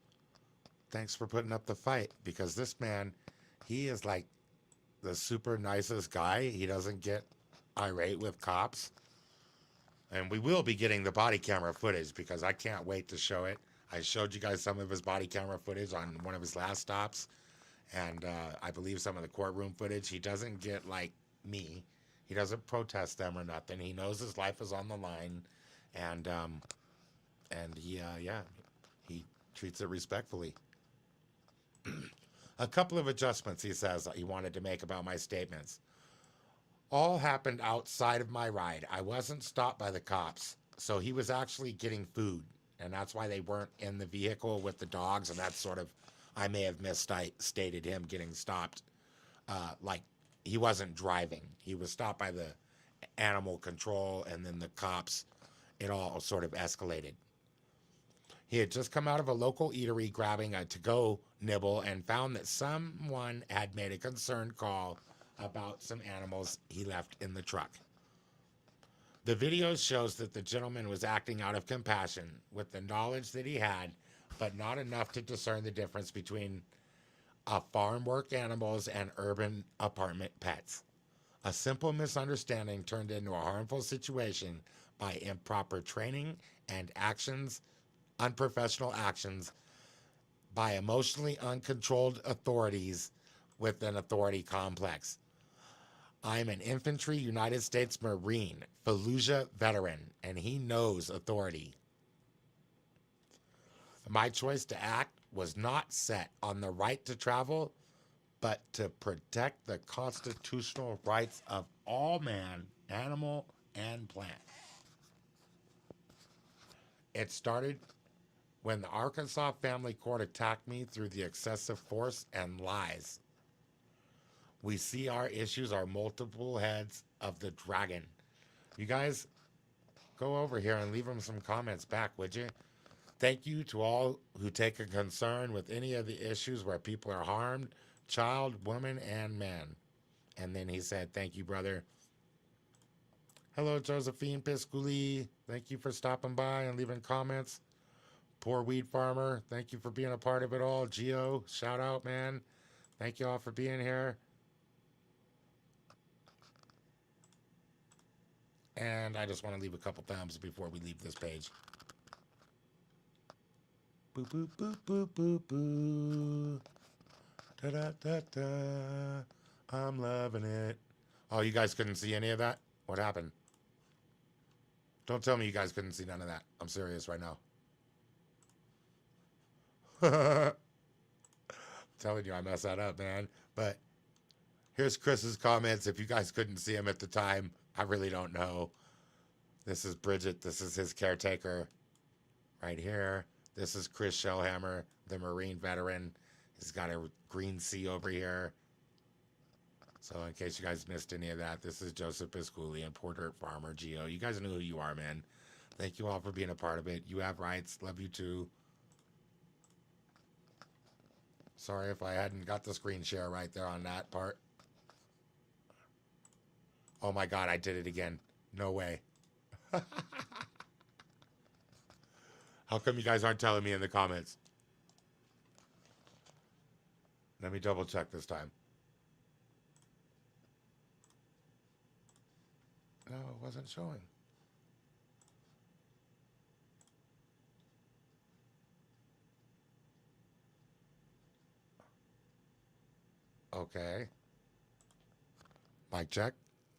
Speaker 1: thanks for putting up the fight, because this man, he is like the super nicest guy. He doesn't get irate with cops. And we will be getting the body camera footage, because I can't wait to show it. I showed you guys some of his body camera footage on one of his last stops. And I believe some of the courtroom footage. He doesn't get like me. He doesn't protest them or nothing. He knows his life is on the line, and he he treats it respectfully. A couple of adjustments he says he wanted to make about my statements. All happened outside of my ride. I wasn't stopped by the cops, so he was actually getting food, and that's why they weren't in the vehicle with the dogs. And that's sort of, I may have misstated him getting stopped. Like, he wasn't driving. He was stopped by the animal control, and then the cops. It all sort of escalated. He had just come out of a local eatery grabbing a to-go nibble and found that someone had made a concerned call about some animals he left in the truck. The video shows that the gentleman was acting out of compassion with the knowledge that he had, but not enough to discern the difference between farm work animals and urban apartment pets. A simple misunderstanding turned into a harmful situation by improper training and unprofessional actions by emotionally uncontrolled authorities with an authority complex. I'm an infantry United States Marine, Fallujah veteran, and he knows authority. My choice to act was not set on the right to travel, but to protect the constitutional rights of all man, animal, and plant. It started when the Arkansas Family Court attacked me through the excessive force and lies. We see our issues are multiple heads of the dragon. You guys, go over here and leave them some comments back, would you? Thank you to all who take a concern with any of the issues where people are harmed, child, woman, and man. And then he said, thank you, brother. Hello, Josephine Pisculi. Thank you for stopping by and leaving comments. Poor Weed Farmer, thank you for being a part of it all. Gio, shout out, man. Thank you all for being here. And I just want to leave a couple thumbs before we leave this page. Boop, boop, boop, boop, boop, boop. Da, da, da, da. I'm loving it. Oh, you guys couldn't see any of that? What happened? Don't tell me you guys couldn't see none of that. I'm serious right now. I'm telling you, I messed that up, man. But Here's Chris's comments. If you guys couldn't see him at the time, I really don't know. This is Bridget. This is his caretaker right here. This is Chris Shellhammer, the Marine veteran. He's got a green C over here. So in case you guys missed any of that, this is Joseph Pisculi and Porter Farmer, Geo. You guys know who you are, man. Thank you all for being a part of it. You have rights. Love you too. Sorry if I hadn't got the screen share right there on that part. Oh my God, I did it again. No way. How come you guys aren't telling me in the comments? Let me double check this time. No, it wasn't showing. Okay. Mic check.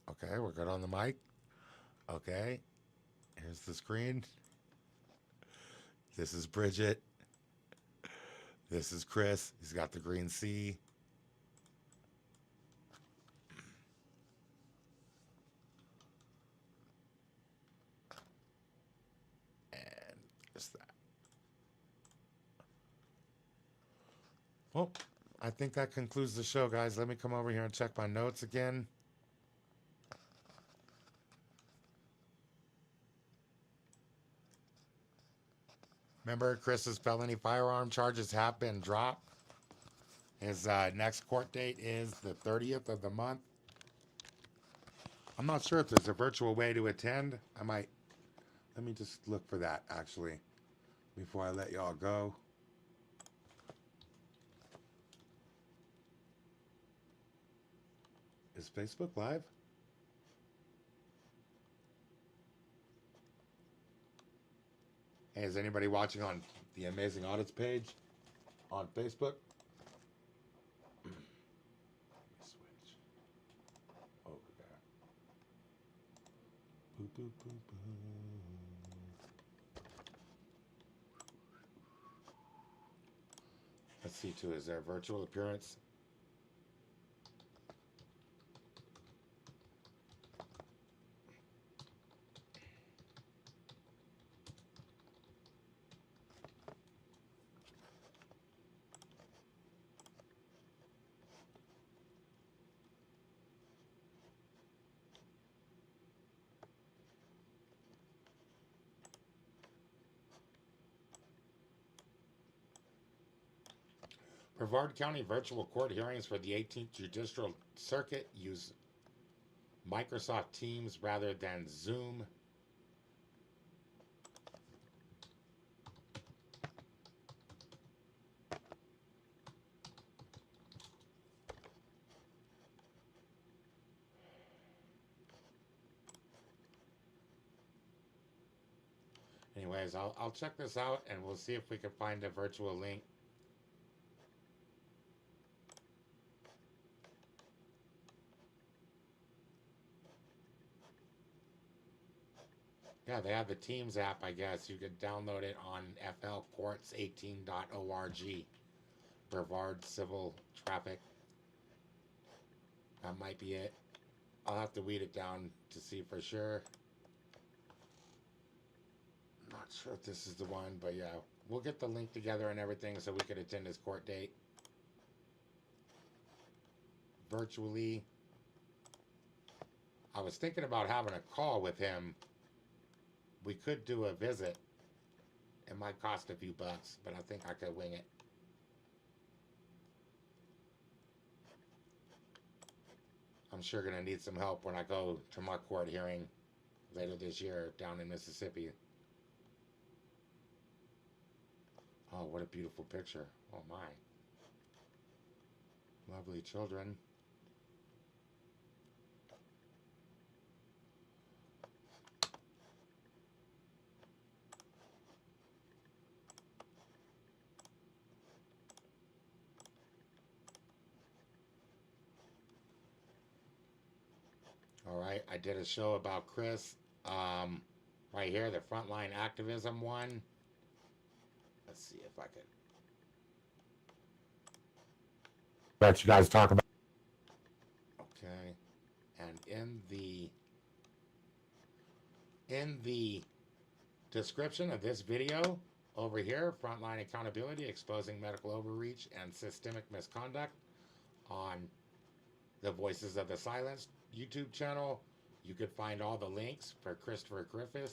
Speaker 1: Okay, we're good on the mic. Okay. Here's the screen. This is Bridget. This is Chris. He's got the green C. And just that. Well, I think that concludes the show, guys. Let me come over here and check my notes again. Remember, Chris's felony firearm charges have been dropped. His next court date is the 30th of the month. I'm not sure if there's a virtual way to attend. Let me just look for that, actually, before I let y'all go. Is Facebook Live? Hey, is anybody watching on the Amazing Audits page on Facebook? Let me switch over there. Boop, boop, boop, boop. Let's see, too. Is there a virtual appearance? Brevard County virtual court hearings for the 18th Judicial Circuit use Microsoft Teams rather than Zoom. Anyways, I'll check this out and we'll see if we can find a virtual link. Yeah, they have the Teams app, I guess. You could download it on flcourts18.org. Brevard Civil Traffic. That might be it. I'll have to weed it down to see for sure. Not sure if this is the one, but yeah. We'll get the link together and everything so we could attend his court date. Virtually. I was thinking about having a call with him. We could do a visit. It might cost a few bucks, but I think I could wing it. I'm sure gonna need some help when I go to my court hearing later this year down in Mississippi. Oh, what a beautiful picture. Oh my. Lovely children. All right, I did a show about Chris. Right here, the frontline activism one. Let's see if I could let you guys talk about. Okay. And in the description of this video over here, Frontline Accountability, Exposing Medical Overreach and Systemic Misconduct on the Voices of the Silenced YouTube channel, you could find all the links for Christopher Griffin.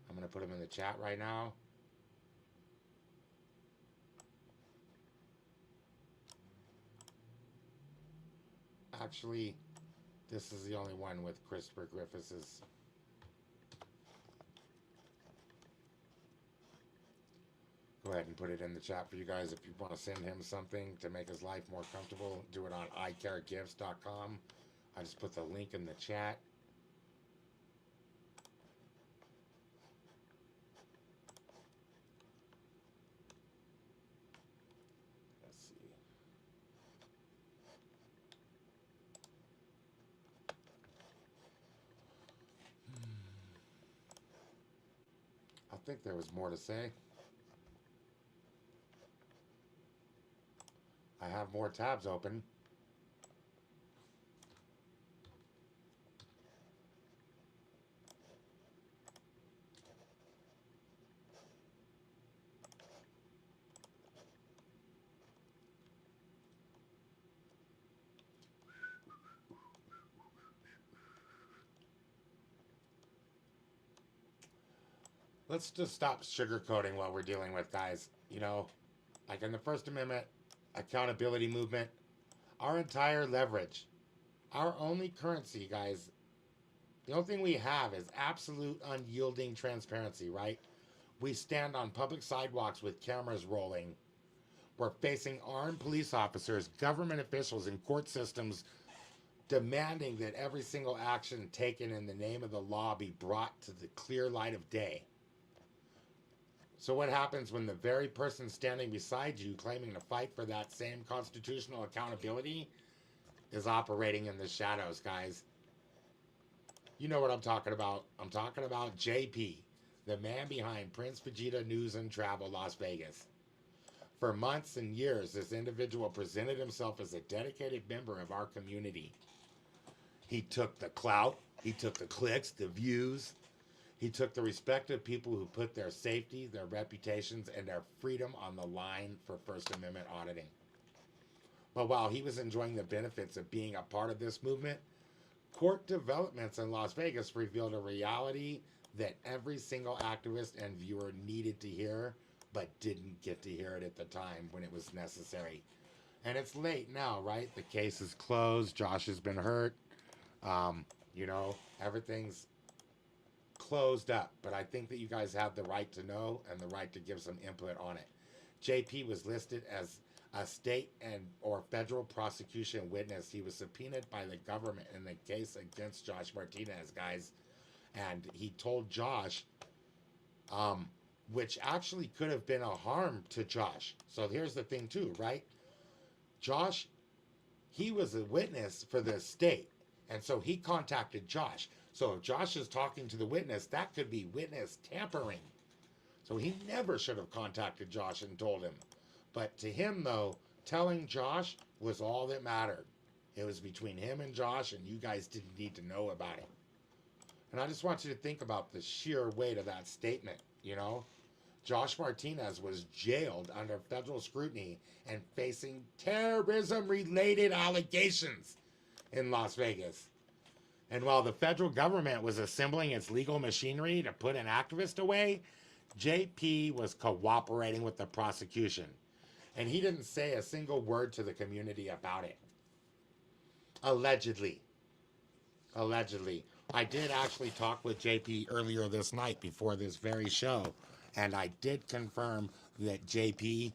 Speaker 1: I'm going to put them in the chat right now. Actually, this is the only one with Christopher Griffith's. Go ahead and put it in the chat for you guys if you want to send him something to make his life more comfortable. Do it on icaregifts.com. I just put the link in the chat. Let's see. I think there was more to say. I have more tabs open. Let's just stop sugarcoating what we're dealing with, guys. You know, like in the First Amendment, accountability movement, our entire leverage, our only currency, guys, the only thing we have is absolute unyielding transparency, right? We stand on public sidewalks with cameras rolling. We're facing armed police officers, government officials, and court systems demanding that every single action taken in the name of the law be brought to the clear light of day. So what happens when the very person standing beside you claiming to fight for that same constitutional accountability is operating in the shadows, guys? You know what I'm talking about. I'm talking about JP, the man behind Prince Vegeta News and Travel Las Vegas. For months and years, this individual presented himself as a dedicated member of our community. He took the clout, he took the clicks, the views. He took the respect of people who put their safety, their reputations, and their freedom on the line for First Amendment auditing. But while he was enjoying the benefits of being a part of this movement, court developments in Las Vegas revealed a reality that every single activist and viewer needed to hear, but didn't get to hear it at the time when it was necessary. And it's late now, right? The case is closed. Josh has been hurt. You know, everything's closed up, but I think that you guys have the right to know and the right to give some input on it. JP was listed as a state and or federal prosecution witness. He was subpoenaed by the government in the case against Josh Martinez, guys, and he told Josh, which actually could have been a harm to Josh. So here's the thing too, right? Josh, he was a witness for the state, and so he contacted Josh. So if Josh is talking to the witness, that could be witness tampering. So he never should have contacted Josh and told him. But to him, though, telling Josh was all that mattered. It was between him and Josh, and you guys didn't need to know about it. And I just want you to think about the sheer weight of that statement, you know? Josh Martinez was jailed under federal scrutiny and facing terrorism-related allegations in Las Vegas. And while the federal government was assembling its legal machinery to put an activist away, JP was cooperating with the prosecution. And he didn't say a single word to the community about it. Allegedly. Allegedly. I did actually talk with JP earlier this night before this very show, and I did confirm that JP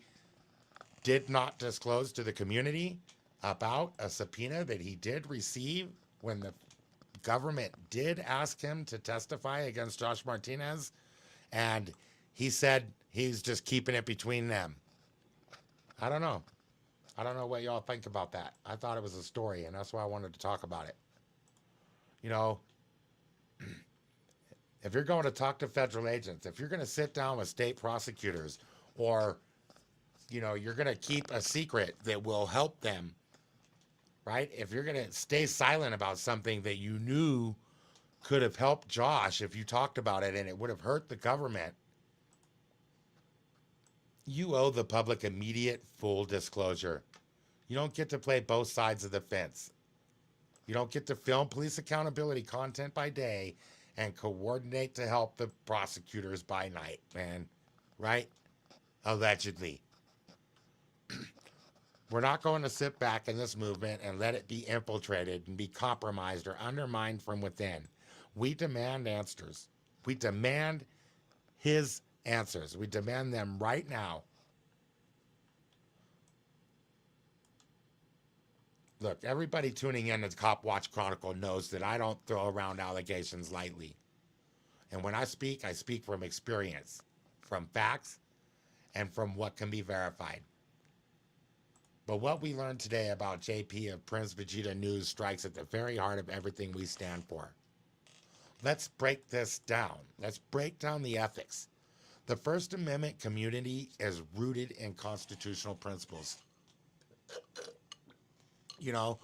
Speaker 1: did not disclose to the community about a subpoena that he did receive when the government did ask him to testify against Josh Martinez, and he said he's just keeping it between them. I don't know. I don't know what y'all think about that. I thought it was a story, and that's why I wanted to talk about it. You know, if you're going to talk to federal agents, if you're going to sit down with state prosecutors, or, you know, you're going to keep a secret that will help them right? If you're going to stay silent about something that you knew could have helped Josh if you talked about it and it would have hurt the government, you owe the public immediate full disclosure. You don't get to play both sides of the fence. You don't get to film police accountability content by day and coordinate to help the prosecutors by night, man. Right? Allegedly. We're not going to sit back in this movement and let it be infiltrated and be compromised or undermined from within. We demand answers. We demand his answers. We demand them right now. Look, everybody tuning in to Copwatch Chronicle knows that I don't throw around allegations lightly. And when I speak from experience, from facts, and from what can be verified. But what we learned today about JP of Prince Vegeta News strikes at the very heart of everything we stand for. Let's break this down. Let's break down the ethics. The First Amendment community is rooted in constitutional principles. You know,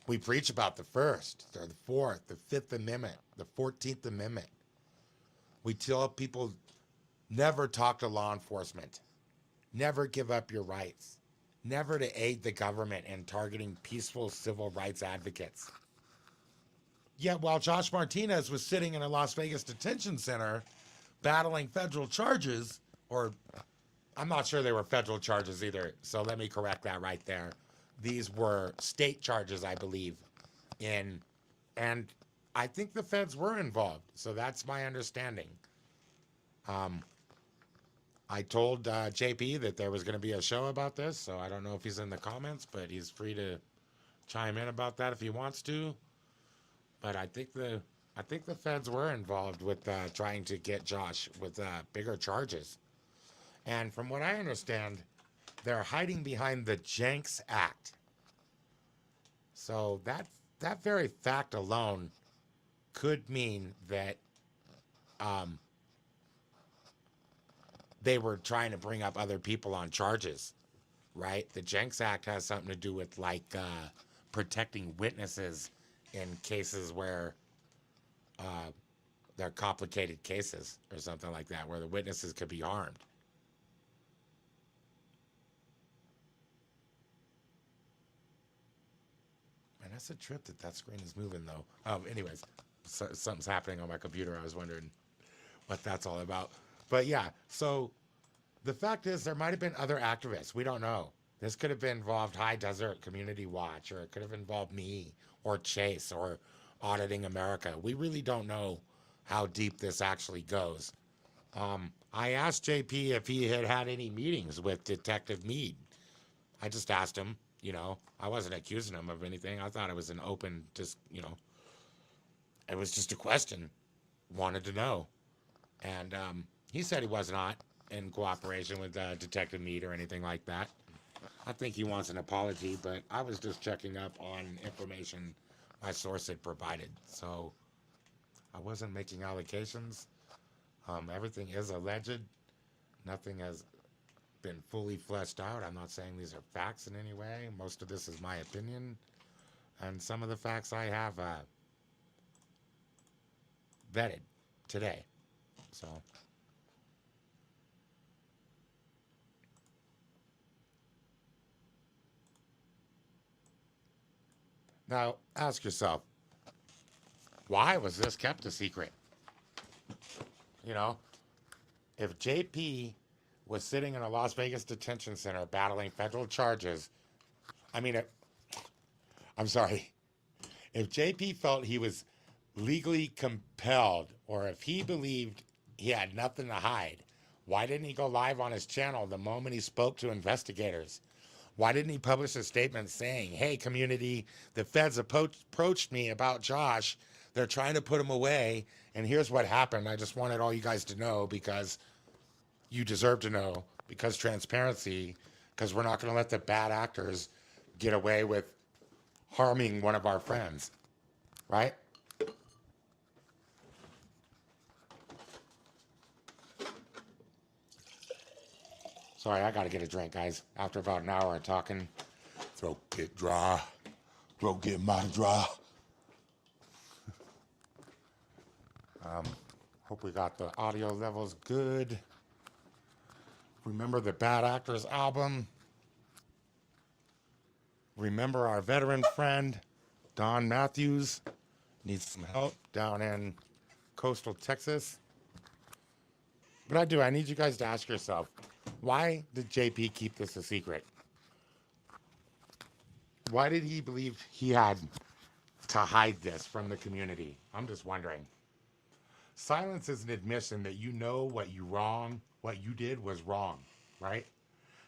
Speaker 1: we preach about the First, or the Fourth, the Fifth Amendment, the 14th Amendment. We tell people never talk to law enforcement, never give up your rights, never to aid the government in targeting peaceful civil rights advocates. Yet while Josh Martinez was sitting in a Las Vegas detention center battling federal charges, or I'm not sure they were federal charges either, so let me correct that right there. These were state charges, I believe, and I think the feds were involved, so that's my understanding. I told JP that there was going to be a show about this, so I don't know if he's in the comments, but he's free to chime in about that if he wants to. But I think the feds were involved with trying to get Josh with bigger charges. And from what I understand, they're hiding behind the Jenks Act. So that very fact alone could mean that they were trying to bring up other people on charges, right? The Jenks Act has something to do with like protecting witnesses in cases where they're complicated cases or something like that, where the witnesses could be harmed. Man, that's a trip that screen is moving though. Anyways, so, something's happening on my computer. I was wondering what that's all about. But yeah, so the fact is there might have been other activists. We don't know. This could have been involved High Desert Community Watch, or it could have involved me or Chase or Auditing America. We really don't know how deep this actually goes. I asked JP if he had any meetings with Detective Meade. I just asked him, you know, I wasn't accusing him of anything. I thought it was an open, just, you know, it was just a question. Wanted to know. And he said he was not in cooperation with Detective Meade or anything like that. I think he wants an apology, but I was just checking up on information my source had provided. So I wasn't making allegations. Everything is alleged. Nothing has been fully fleshed out. I'm not saying these are facts in any way. Most of this is my opinion. And some of the facts I have vetted today. So now ask yourself, why was this kept a secret? You know, if JP was sitting in a Las Vegas detention center battling federal charges, I mean, I'm sorry, if JP felt he was legally compelled, or if he believed he had nothing to hide, why didn't he go live on his channel the moment he spoke to investigators? Why didn't he publish a statement saying, hey, community, the feds approached me about Josh. They're trying to put him away, and here's what happened. I just wanted all you guys to know because you deserve to know, because transparency, because we're not going to let the bad actors get away with harming one of our friends, right? Sorry, I got to get a drink, guys. After about an hour of talking, Throat get dry. Throat get mighty dry. Hope we got the audio levels good. Remember the Bad Actors album? Remember our veteran friend, Don Matthews, needs some help down in coastal Texas. But I need you guys to ask yourself, why did JP keep this a secret? Why did he believe he had to hide this from the community? I'm just wondering. Silence is an admission that you know what you did was wrong, right?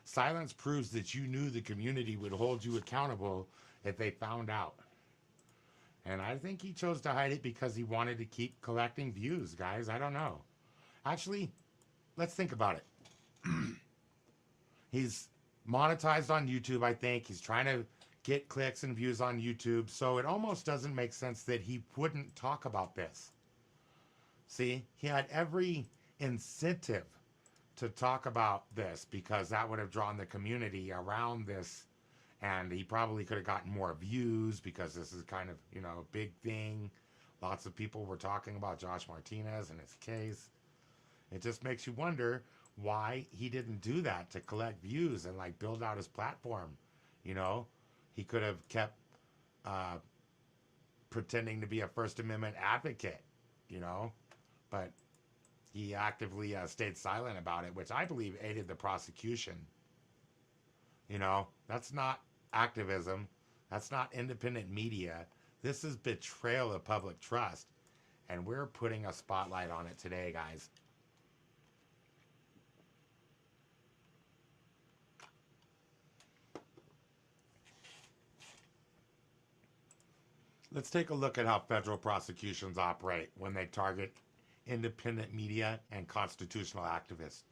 Speaker 1: Silence proves that you knew the community would hold you accountable if they found out. And I think he chose to hide it because he wanted to keep collecting views, guys. I don't know. Actually, let's think about it. He's monetized on YouTube, I think. He's trying to get clicks and views on YouTube. So it almost doesn't make sense that he wouldn't talk about this. See, he had every incentive to talk about this because that would have drawn the community around this, and he probably could have gotten more views because this is kind of, a big thing. Lots of people were talking about Josh Martinez and his case. It just makes you wonder why he didn't do that to collect views and like build out his platform. He could have kept pretending to be a First Amendment advocate, but he actively stayed silent about it, which I believe aided the prosecution. That's not activism. That's not independent media. This is betrayal of public trust. And we're putting a spotlight on it today, guys. Let's take a look at how federal prosecutions operate when they target independent media and constitutional activists.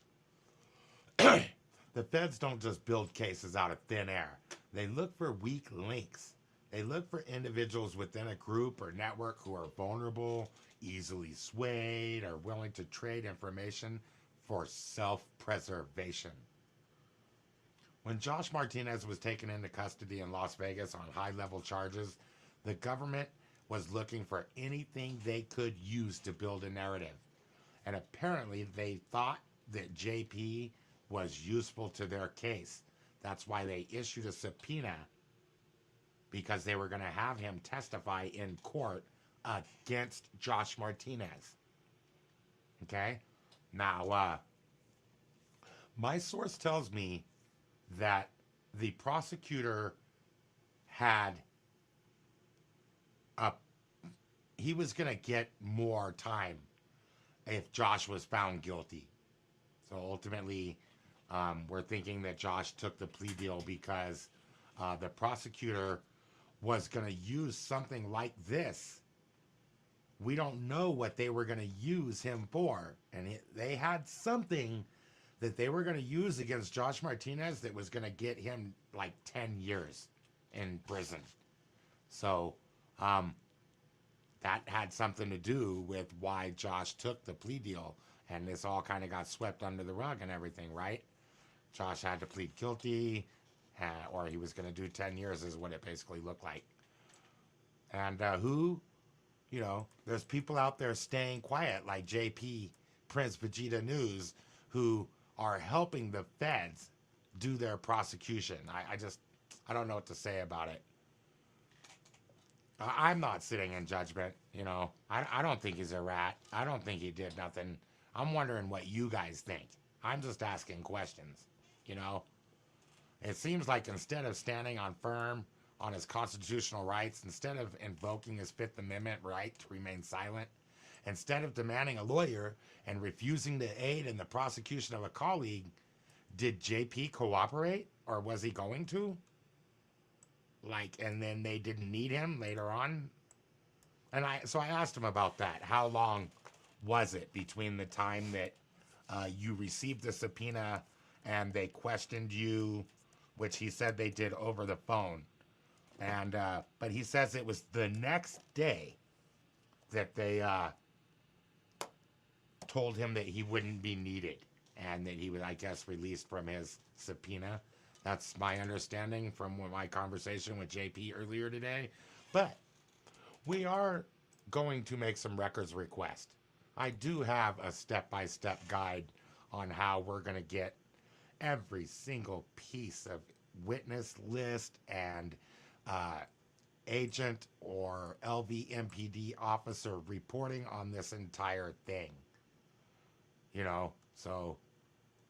Speaker 1: The feds don't just build cases out of thin air. They look for weak links. They look for individuals within a group or network who are vulnerable, easily swayed, or willing to trade information for self-preservation. When Josh Martinez was taken into custody in Las Vegas on high-level charges, the government was looking for anything they could use to build a narrative. And apparently they thought that JP was useful to their case. That's why they issued a subpoena, because they were going to have him testify in court against Josh Martinez. Okay? Now, my source tells me that the prosecutor had he was going to get more time if Josh was found guilty. So ultimately, we're thinking that Josh took the plea deal because the prosecutor was going to use something like this. We don't know what they were going to use him for. And they had something that they were going to use against Josh Martinez that was going to get him like 10 years in prison. So, that had something to do with why Josh took the plea deal, and this all kind of got swept under the rug and everything, right? Josh had to plead guilty, or he was going to do 10 years is what it basically looked like. And there's people out there staying quiet like JP, Prince Vegeta News, who are helping the feds do their prosecution. I don't know what to say about it. I'm not sitting in judgment, I don't think he's a rat. I don't think he did nothing. I'm wondering what you guys think. I'm just asking questions, It seems like instead of standing firm on his constitutional rights, instead of invoking his Fifth Amendment right to remain silent, instead of demanding a lawyer and refusing to aid in the prosecution of a colleague, did JP cooperate, or was he going to? And then they didn't need him later on. And so I asked him about that. How long was it between the time that you received the subpoena and they questioned you, which he said they did over the phone. And but he says it was the next day that they told him that he wouldn't be needed and that he was, I guess, released from his subpoena. That's my understanding from my conversation with JP earlier today. But we are going to make some records requests. I do have a step-by-step guide on how we're going to get every single piece of witness list and uh, agent or LVMPD officer reporting on this entire thing. You know, so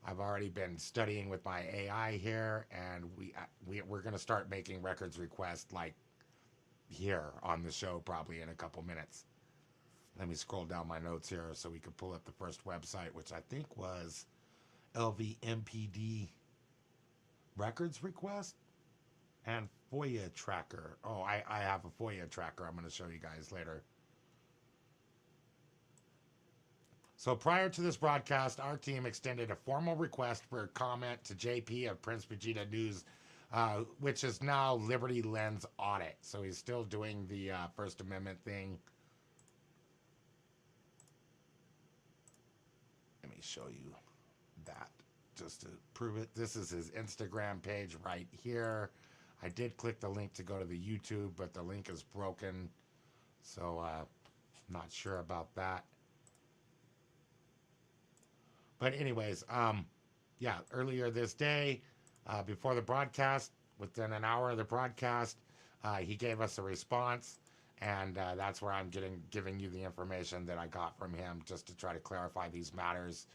Speaker 1: I've already been studying with my AI here, and we're going to start making records requests like here on the show probably in a couple minutes. Let me scroll down my notes here so we could pull up the first website, which I think was LVMPD records request and FOIA tracker. Oh, I have a FOIA tracker I'm going to show you guys later. So prior to this broadcast, our team extended a formal request for a comment to JP of Prince Vegeta News, which is now Liberty Lens Audit. So he's still doing the First Amendment thing. Let me show you that just to prove it. This is his Instagram page right here. I did click the link to go to the YouTube, but the link is broken. So not sure about that. But anyways, yeah, earlier this day, before the broadcast, within an hour of the broadcast, he gave us a response, and that's where I'm giving you the information that I got from him just to try to clarify these matters.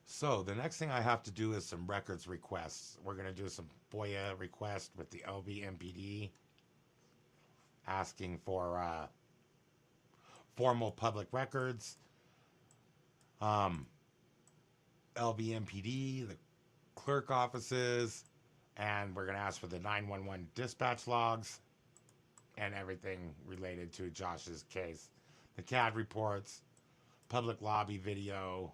Speaker 1: So the next thing I have to do is some records requests. We're going to do some FOIA requests with the LVMPD, asking for formal public records. LVMPD, the clerk offices, and we're going to ask for the 911 dispatch logs and everything related to Josh's case. The CAD reports, public lobby video.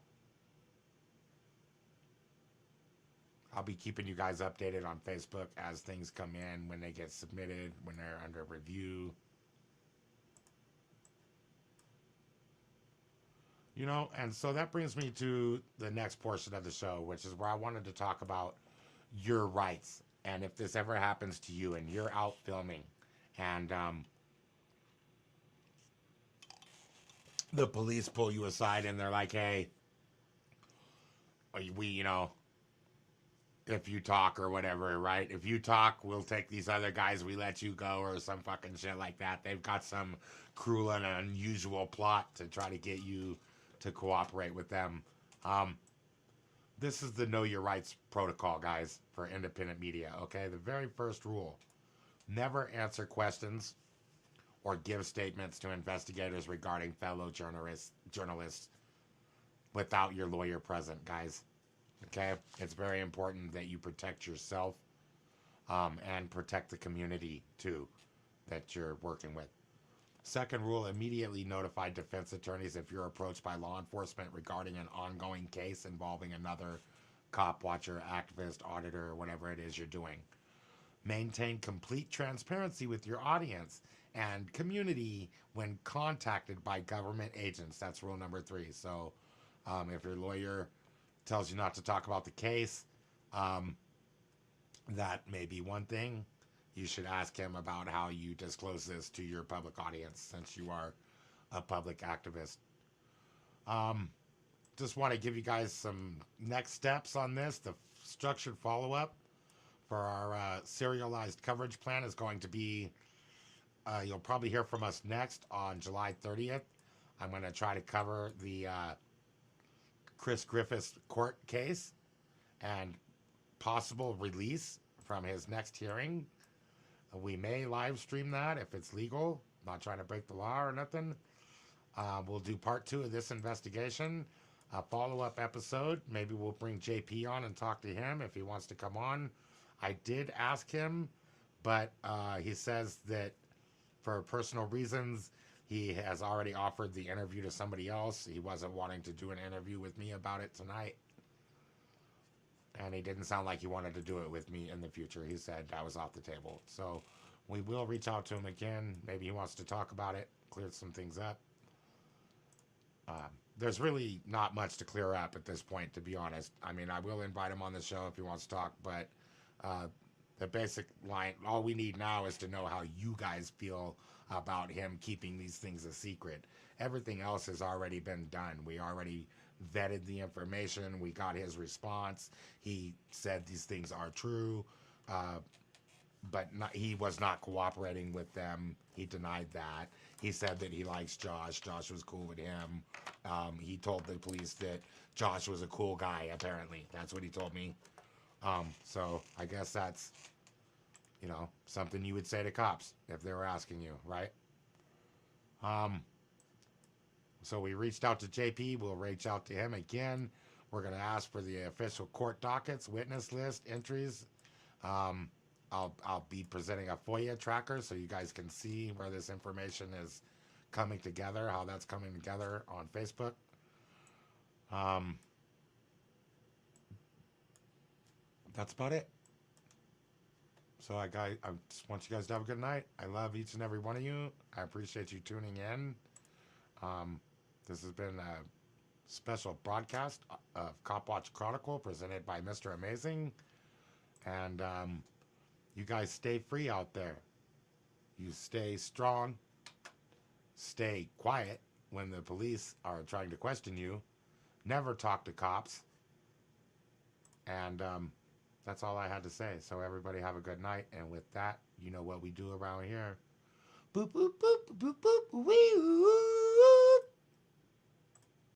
Speaker 1: I'll be keeping you guys updated on Facebook as things come in, when they get submitted, when they're under review. You know, and so that brings me to the next portion of the show, which is where I wanted to talk about your rights. And if this ever happens to you and you're out filming and the police pull you aside and they're like, hey, you know, if you talk or whatever, right? If you talk, we'll take these other guys, we let you go, or some fucking shit like that. They've got some cruel and unusual plot to try to get you to cooperate with them. This is the Know Your Rights protocol, guys, for independent media, okay? The very first rule: never answer questions or give statements to investigators regarding fellow journalists without your lawyer present, guys. Okay? It's very important that you protect yourself and protect the community, too, that you're working with. Second rule: immediately notify defense attorneys if you're approached by law enforcement regarding an ongoing case involving another cop, watcher, activist, auditor, or whatever it is you're doing. Maintain complete transparency with your audience and community when contacted by government agents. That's rule number 3. So if your lawyer tells you not to talk about the case, that may be one thing. You should ask him about how you disclose this to your public audience, since you are a public activist. Just want to give you guys some next steps on this. The structured follow-up for our serialized coverage plan is going to be, you'll probably hear from us next on July 30th. I'm going to try to cover the Chris Griffin court case and possible release from his next hearing. We may live stream that if it's legal. Not trying to break the law or nothing. We'll do part 2 of this investigation. A follow-up episode. Maybe we'll bring JP on and talk to him if he wants to come on. I did ask him, but he says that for personal reasons, he has already offered the interview to somebody else. He wasn't wanting to do an interview with me about it tonight. And he didn't sound like he wanted to do it with me in the future. He said that was off the table. So we will reach out to him again. Maybe he wants to talk about it, clear some things up. there's really not much to clear up at this point, to be honest. I mean, I will invite him on the show if he wants to talk, but the basic line, all we need now is to know how you guys feel about him keeping these things a secret. Everything else has already been done. We already vetted the information. We got his response. He said these things are true, but he was not cooperating with them. He denied that. He said that he likes Josh. Josh was cool with him. He told the police that Josh was a cool guy, apparently. That's what he told me. So I guess that's, you know, something you would say to cops if they were asking you, right? So we reached out to JP. We'll reach out to him again. We're going to ask for the official court dockets, witness list, entries. I'll be presenting a FOIA tracker so you guys can see where this information is coming together, how that's coming together on Facebook. That's about it. So I just want you guys to have a good night. I love each and every one of you. I appreciate you tuning in. This has been a special broadcast of Copwatch Chronicle presented by Mr. Amazing. And you guys stay free out there. You stay strong. Stay quiet when the police are trying to question you. Never talk to cops. And that's all I had to say. So everybody have a good night. And with that, you know what we do around here. Boop, boop, boop, boop, boop, wee, woo.